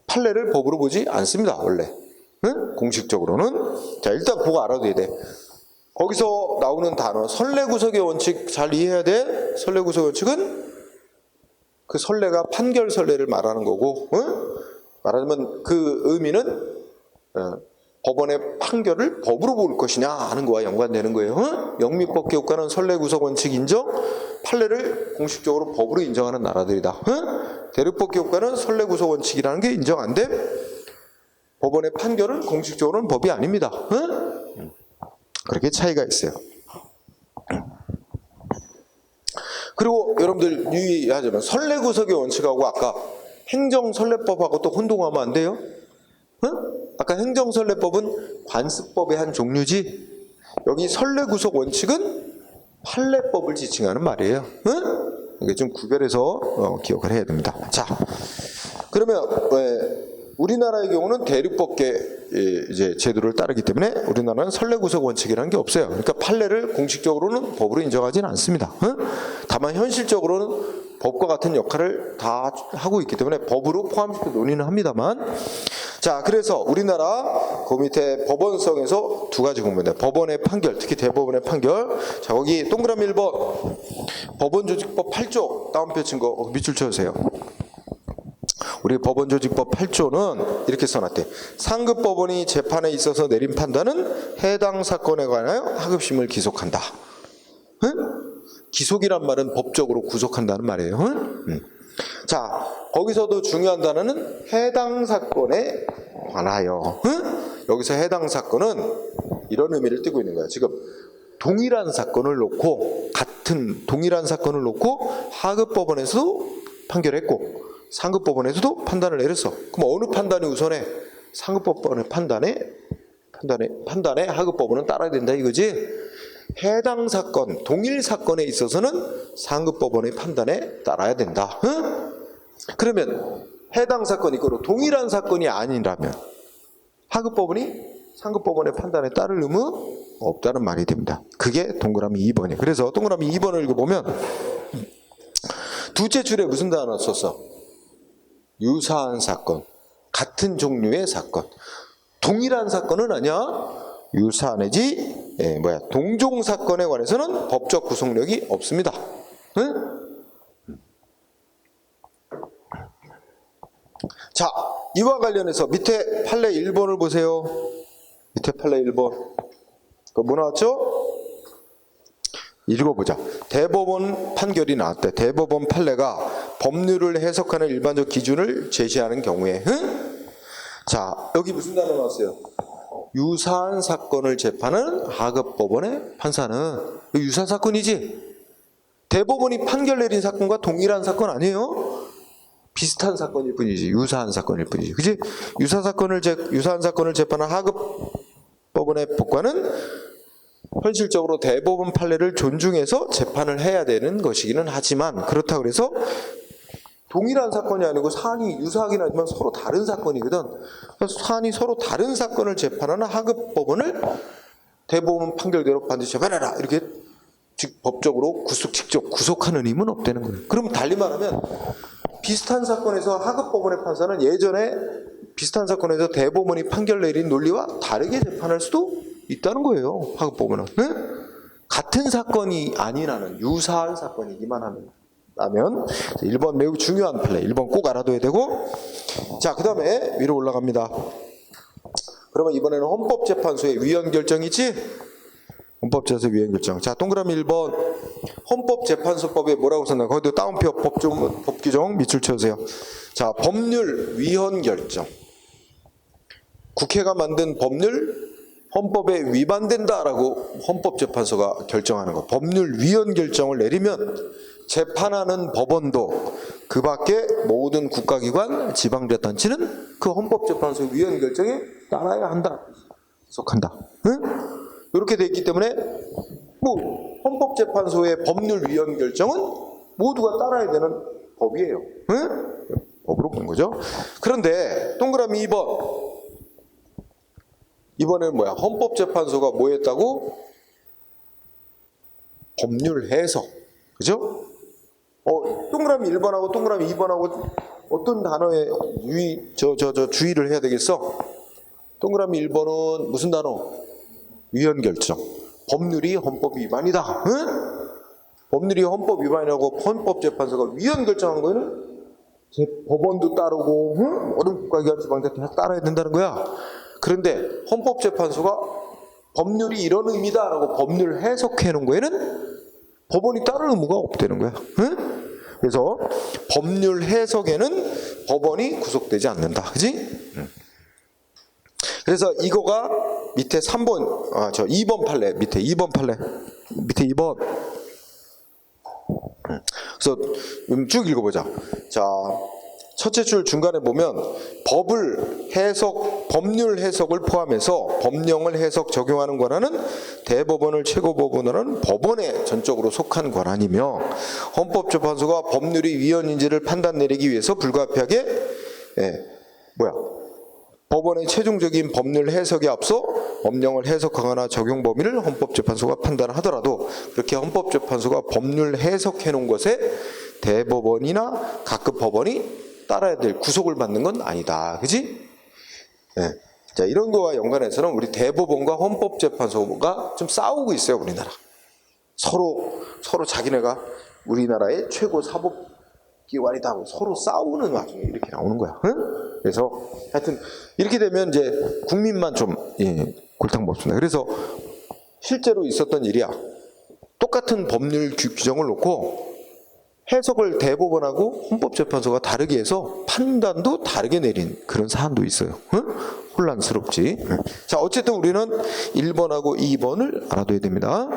판례를 법으로 보지 않습니다. 원래. 응? 공식적으로는. 자, 일단 그거 알아둬야 돼. 거기서 나오는 단어 선례구속의 원칙 잘 이해해야 돼. 선례구속의 원칙은 그 선례가 판결 선례를 말하는 거고, 응? 말하자면 그 의미는 법원의 판결을 법으로 볼 것이냐 하는 거와 연관되는 거예요. 응? 영미법계 국가는 선례구속 원칙 인정, 판례를 공식적으로 법으로 인정하는 나라들이다. 응? 대륙법계 국가는 선례구속 원칙이라는 게 인정 안 돼. 법원의 판결은 공식적으로는 법이 아닙니다. 응? 그렇게 차이가 있어요. 그리고 여러분들 유의하자면 선례구속의 원칙하고 아까 행정선례법하고 또 혼동하면 안 돼요. 응? 아까 행정선례법은 관습법의 한 종류지, 여기 선례구속 원칙은 판례법을 지칭하는 말이에요. 응? 이게 좀 구별해서 기억을 해야 됩니다. 자, 그러면 우리나라의 경우는 대륙법계 이제 제도를 따르기 때문에 우리나라는 선례구속 원칙이라는 게 없어요. 그러니까 판례를 공식적으로는 법으로 인정하지는 않습니다. 응? 다만 현실적으로는 법과 같은 역할을 다 하고 있기 때문에 법으로 포함시켜 논의는 합니다만, 자, 그래서 우리나라 그 밑에 법원성에서 두 가지 공부인데, 법원의 판결, 특히 대법원의 판결. 자, 거기 동그라미 1번 법원조직법 8조 다운표 친 거 밑줄 쳐주세요. 우리 법원조직법 8조는 이렇게 써놨대. 상급 법원이 재판에 있어서 내린 판단은 해당 사건에 관하여 하급심을 기속한다. 응? 기속이란 말은 법적으로 구속한다는 말이에요. 응? 자, 거기서도 중요한 단어는 해당 사건에 관하여. 응? 여기서 해당 사건은 이런 의미를 띠고 있는 거야. 지금 동일한 사건을 놓고, 같은 동일한 사건을 놓고 하급법원에서도 판결했고 상급법원에서도 판단을 내렸어. 그럼 어느 판단이 우선해? 상급법원의 판단에 하급법원은 따라야 된다 이거지. 해당 사건, 동일 사건에 있어서는 상급법원의 판단에 따라야 된다. 응? 그러면 해당 사건이 있고 동일한 사건이 아니라면 하급법원이 상급법원의 판단에 따를 의무 없다는 말이 됩니다. 그게 동그라미 2번이에요. 그래서 동그라미 2번을 읽어보면 두째 줄에 무슨 단어 썼어? 유사한 사건, 같은 종류의 사건. 동일한 사건은 아니야. 유사 내지 동종 사건에 관해서는 법적 구속력이 없습니다. 응? 자, 이와 관련해서 밑에 판례 1번을 보세요. 밑에 판례 1번. 그 뭐 나왔죠? 읽어보자. 대법원 판결이 나왔대. 대법원 판례가 법률을 해석하는 일반적 기준을 제시하는 경우에. 응? 자, 여기 무슨 단어 나왔어요? 유사한 사건을 재판하는 하급법원의 판사는 유사한 사건이지. 대법원이 판결 내린 사건과 동일한 사건 아니에요? 비슷한 사건일 뿐이지. 유사한 사건일 뿐이지. 그지? 유사한 사건을 재판한 하급법원의 법관은 현실적으로 대법원 판례를 존중해서 재판을 해야 되는 것이기는 하지만, 그렇다고 해서 동일한 사건이 아니고 사안이 유사하긴 하지만 서로 다른 사건이거든. 사안이 서로 다른 사건을 재판하는 하급법원을 대법원 판결대로 반드시 재판해라 이렇게 법적으로 직접 구속하는 힘은 없다는 거예요. 그럼 달리 말하면 비슷한 사건에서 하급법원의 판사는 예전에 비슷한 사건에서 대법원이 판결 내린 논리와 다르게 재판할 수도 있다는 거예요. 하급법원은. 네? 같은 사건이 아닌 한은 유사한 사건이기만 하면 1번 매우 중요한 판례. 1번 꼭 알아둬야 되고, 자, 그 다음에 위로 올라갑니다. 그러면 이번에는 헌법재판소의 위헌 결정이지? 헌법재판소 위헌 결정. 자, 동그라미 1번 헌법재판소법에 뭐라고 썼나? 거기도 따옴표 법 규정 밑줄 쳐주세요. 자, 법률 위헌 결정. 국회가 만든 법률 헌법에 위반된다라고 헌법재판소가 결정하는 거. 법률 위헌 결정을 내리면 재판하는 법원도 그 밖에 모든 국가기관, 지방자치단체는 그 헌법재판소 위헌 결정에 따라야 한다. 속한다. 응? 이렇게 돼 있기 때문에 뭐 헌법재판소의 법률 위헌 결정은 모두가 따라야 되는 법이에요. 응? 법으로 본 거죠. 그런데 동그라미 2번. 이번에는 뭐야? 헌법재판소가 뭐 했다고? 법률 해석. 그죠? 동그라미 1번하고 동그라미 2번하고 어떤 단어에 주의를 해야 되겠어? 동그라미 1번은 무슨 단어? 위헌 결정. 법률이 헌법 위반이다. 응? 법률이 헌법 위반이라고 헌법재판소가 위헌 결정한 거는 법원도 따르고, 응? 모든 국가기관 지방자치 다 따라야 된다는 거야. 그런데 헌법재판소가 법률이 이런 의미다라고 법률 해석해 놓은 거에는 법원이 따르는 의무가 없다는 거야. 응? 그래서 법률 해석에는 법원이 구속되지 않는다. 그지? 그래서 이거가 밑에 3번, 2번 판례, 밑에 2번 판례, 밑에 2번. 그래서 쭉 읽어보자. 자, 첫째 줄 중간에 보면 법률 해석을 포함해서 법령을 해석 적용하는 권한은 대법원을 최고법원으로는 법원에 전적으로 속한 권한이며 헌법재판소가 법률이 위헌인지를 판단 내리기 위해서 불가피하게 법원의 최종적인 법률 해석에 앞서 법령을 해석하거나 적용 범위를 헌법재판소가 판단하더라도 그렇게 헌법재판소가 법률 해석해 놓은 것에 대법원이나 각급 법원이 따라야 될 구속을 받는 건 아니다. 그지? 네. 자, 이런 거와 연관해서는 우리 대법원과 헌법재판소가 좀 싸우고 있어요, 우리나라. 서로 자기네가 우리나라의 최고 사법기관이다. 서로 싸우는 와중에 이렇게 나오는 거야. 응? 그래서 하여튼 이렇게 되면 이제 국민만 좀 골탕 먹습니다. 그래서 실제로 있었던 일이야. 똑같은 법률 규정을 놓고 해석을 대법원하고 헌법재판소가 다르게 해서 판단도 다르게 내린 그런 사안도 있어요. 응? 혼란스럽지. 자, 어쨌든 우리는 1번하고 2번을 알아둬야 됩니다.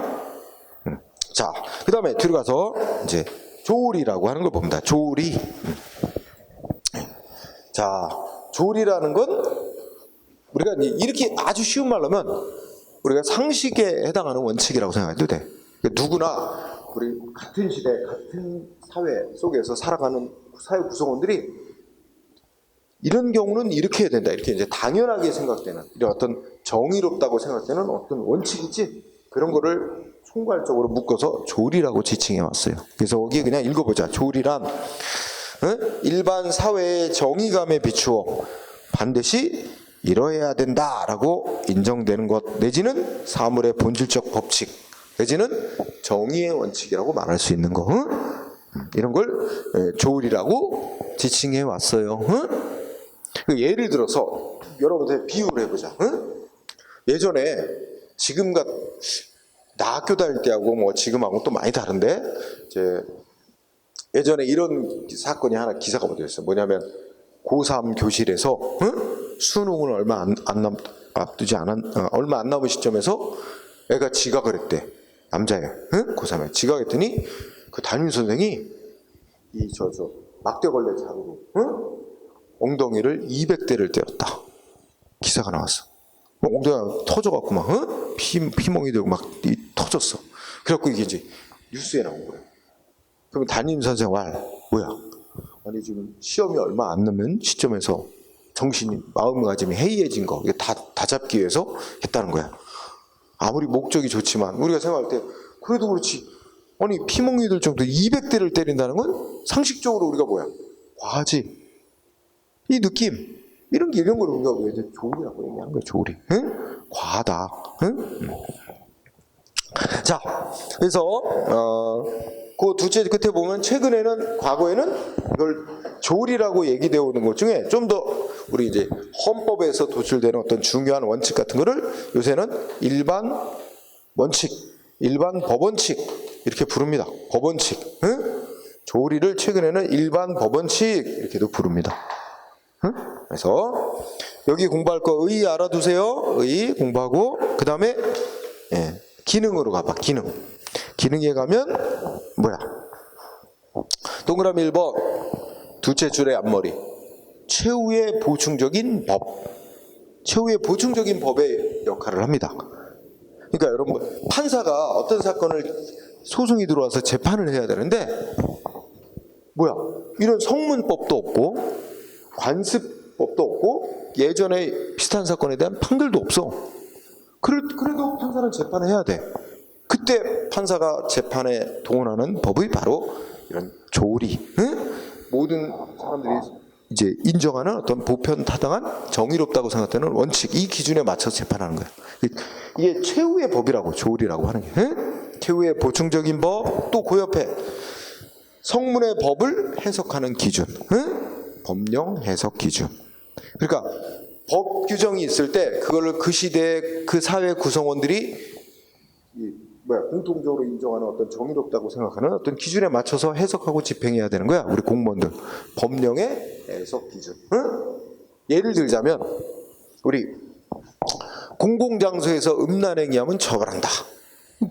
자, 그 다음에 들어가서 이제 조리라고 하는 걸 봅니다. 조리. 자, 조리라는 건 우리가 이렇게 아주 쉬운 말로 하면 우리가 상식에 해당하는 원칙이라고 생각해도 돼. 누구나 우리 같은 시대, 같은 사회 속에서 살아가는 사회 구성원들이 이런 경우는 이렇게 해야 된다. 이렇게 이제 당연하게 생각되는 이런 어떤 정의롭다고 생각되는 어떤 원칙이지 그런 거를 총괄적으로 묶어서 조리라고 지칭해 왔어요. 그래서 거기 그냥 읽어보자. 조리란 일반 사회의 정의감에 비추어 반드시 이뤄야 된다라고 인정되는 것 내지는 사물의 본질적 법칙 내지는 정의의 원칙이라고 말할 수 있는 거. 이런 걸 조리라고 지칭해 왔어요. 예를 들어서 여러분들 비유를 해보자. 예전에 지금과 나 학교 다닐 때하고 뭐 지금하고 또 많이 다른데 이제 예전에 이런 사건이 하나 기사가 보도됐어. 뭐냐면 고3 교실에서 수능을 얼마 안 남은 시점에서 애가 지각을 했대. 남자애, 고3에 지각했더니 그 담임 선생이 이 막대걸레 자루로 엉덩이를 200대를 때렸다. 기사가 나왔어. 엉덩이가 터져갖고 막 피멍이 되고 막 터졌어. 그래갖고 이게 이제 뉴스에 나온 거야. 그러면 담임 선생 뭐야? 아니 지금 시험이 얼마 안 남은 시점에서 정신이 마음가짐이 해이해진 거 이게 다 잡기 위해서 했다는 거야. 아무리 목적이 좋지만 우리가 생각할 때 그래도 그렇지. 아니 피멍이들 정도 200대를 때린다는 건 상식적으로 우리가 뭐야? 과하지. 이 느낌 이런 걸 우리가 이제 조리라고 얘기하는 거야. 조리. 과하다. 자, 그래서 그 둘째 끝에 보면 최근에는 과거에는 이걸 조리라고 얘기되어 오는 것 중에 좀 더 우리 이제 헌법에서 도출되는 어떤 중요한 원칙 같은 거를 요새는 일반 원칙, 일반 법원칙 이렇게 부릅니다. 법원칙. 조리를 최근에는 일반 법원칙 이렇게도 부릅니다. 그래서 여기 공부할 거 의 알아두세요. 의 공부하고 그 다음에 기능으로 가봐. 기능에 가면 뭐야? 동그라미 1번 둘째 줄의 앞머리 최후의 보충적인 법. 최후의 보충적인 법의 역할을 합니다. 그러니까 여러분 판사가 어떤 사건을 소송이 들어와서 재판을 해야 되는데 뭐야? 이런 성문법도 없고 관습법도 없고 예전에 비슷한 사건에 대한 판결도 없어. 그래도 판사는 재판을 해야 돼. 그때 판사가 재판에 동원하는 법이 바로 이런 조리, 모든 사람들이 이제 인정하는 어떤 보편 타당한 정의롭다고 생각되는 원칙, 이 기준에 맞춰서 재판하는 거예요. 이게 최후의 법이라고, 조리라고 하는 게. 최후의 보충적인 법, 또 그 옆에 성문의 법을 해석하는 기준, 법령 해석 기준. 그러니까 법 규정이 있을 때 그거를 그 시대의 그 사회 구성원들이 공통적으로 인정하는 어떤 정의롭다고 생각하는 어떤 기준에 맞춰서 해석하고 집행해야 되는 거야. 우리 공무원들. 법령의 해석 기준. 예를 들자면 우리 공공장소에서 음란행위하면 처벌한다.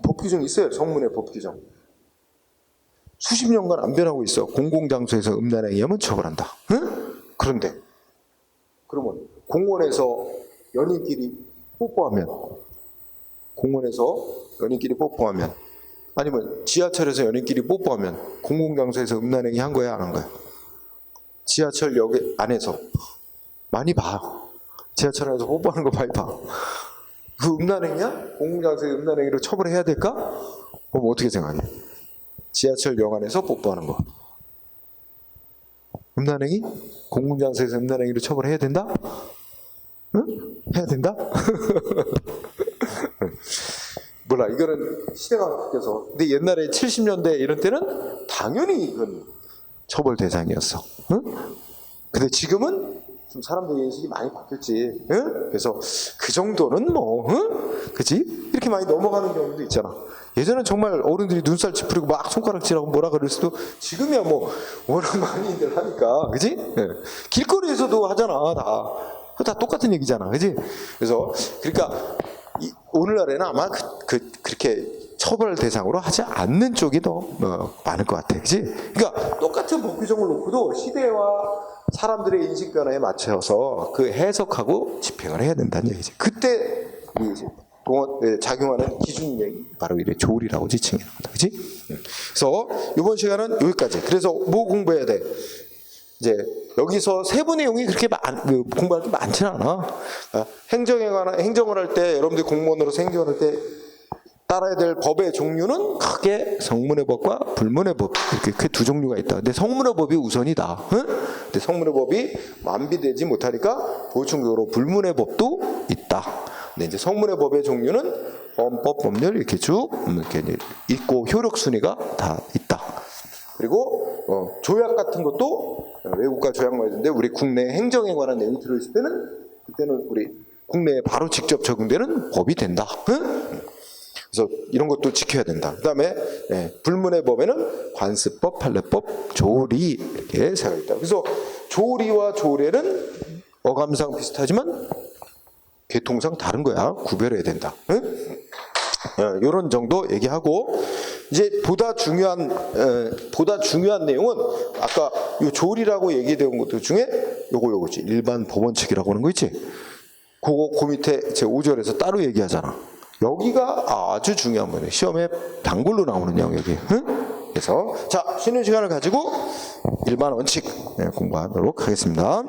법 규정이 있어요. 성문의 법 규정. 수십 년간 안 변하고 있어. 공공장소에서 음란행위하면 처벌한다. 그런데 그러면 공원에서 연인끼리 뽀뽀하면, 공원에서 연인끼리 뽀뽀하면, 아니면 지하철에서 연인끼리 뽀뽀하면 공공장소에서 음란행위 한 거야, 안 한 거야? 지하철역 안에서 많이 봐. 지하철 안에서 뽀뽀하는 거 많이 봐. 그 음란행위야? 공공장소에서 음란행위로 처벌해야 될까? 그럼 어떻게 생각해? 지하철역 안에서 뽀뽀하는 거 음란행위? 공공장소에서 음란행위로 처벌해야 된다? 응? 해야 된다? 몰라, 이거는 시대가 바뀌어서. 근데 옛날에 70년대 이런 때는 당연히 이건 처벌 대상이었어. 응? 근데 지금은 좀 사람들 인식이 많이 바뀌었지. 응? 그래서 그 정도는 뭐, 응? 그치? 이렇게 많이 넘어가는 경우도 있잖아. 예전엔 정말 어른들이 눈살 찌푸리고 막 손가락질하고 뭐라 그럴 수도, 지금이야 뭐 워낙 많이들 하니까, 그치? 네. 길거리에서도 하잖아, 다 똑같은 얘기잖아, 그치? 그래서 그러니까 오늘날에는 아마 그렇게 처벌 대상으로 하지 않는 쪽이 더 많을 것 같아, 그치? 그러니까 똑같은 법 규정을 놓고도 시대와 사람들의 인식 변화에 맞춰서 그 해석하고 집행을 해야 된다는 얘기지. 그때 작용하는 기준이 바로 이래 조리라고 지칭하는 거다, 그렇지? 그래서 이번 시간은 여기까지. 그래서 뭐 공부해야 돼? 이제 여기서 세부 내용이 그렇게 공부할 게 많지는 않아. 행정에 관한, 행정을 할 때, 여러분들이 공무원으로서 행정을 할 때 따라야 될 법의 종류는 크게 성문의 법과 불문의 법, 이렇게 두 종류가 있다. 근데 성문의 법이 우선이다. 응? 근데 성문의 법이 완비되지 못하니까 보충적으로 불문의 법도 있다. 근데 이제 성문의 법의 종류는 헌법, 법률 이렇게 쭉 이렇게 있고 효력 순위가 다 있다. 그리고 조약 같은 것도 외국과 조약만 있는데 우리 국내 행정에 관한 내용이 들어있을 때는 그때는 우리 국내에 바로 직접 적용되는 법이 된다. 응? 그래서 이런 것도 지켜야 된다. 그 다음에 불문의 법에는 관습법, 판례법, 조리 이렇게 세가 있다. 그래서 조리와 조례는 어감상 비슷하지만 계통상 다른 거야. 구별해야 된다. 응? 이런 정도 얘기하고 이제 보다 중요한 내용은 아까 요 조리라고 얘기되는 것들 중에 요거지. 일반 법원칙이라고 하는 거 있지. 그 밑에 제 5절에서 따로 얘기하잖아. 여기가 아주 중요한 거예요. 시험에 단골로 나오는 영역이에요. 응? 그래서 자, 쉬는 시간을 가지고 일반 원칙 공부하도록 하겠습니다.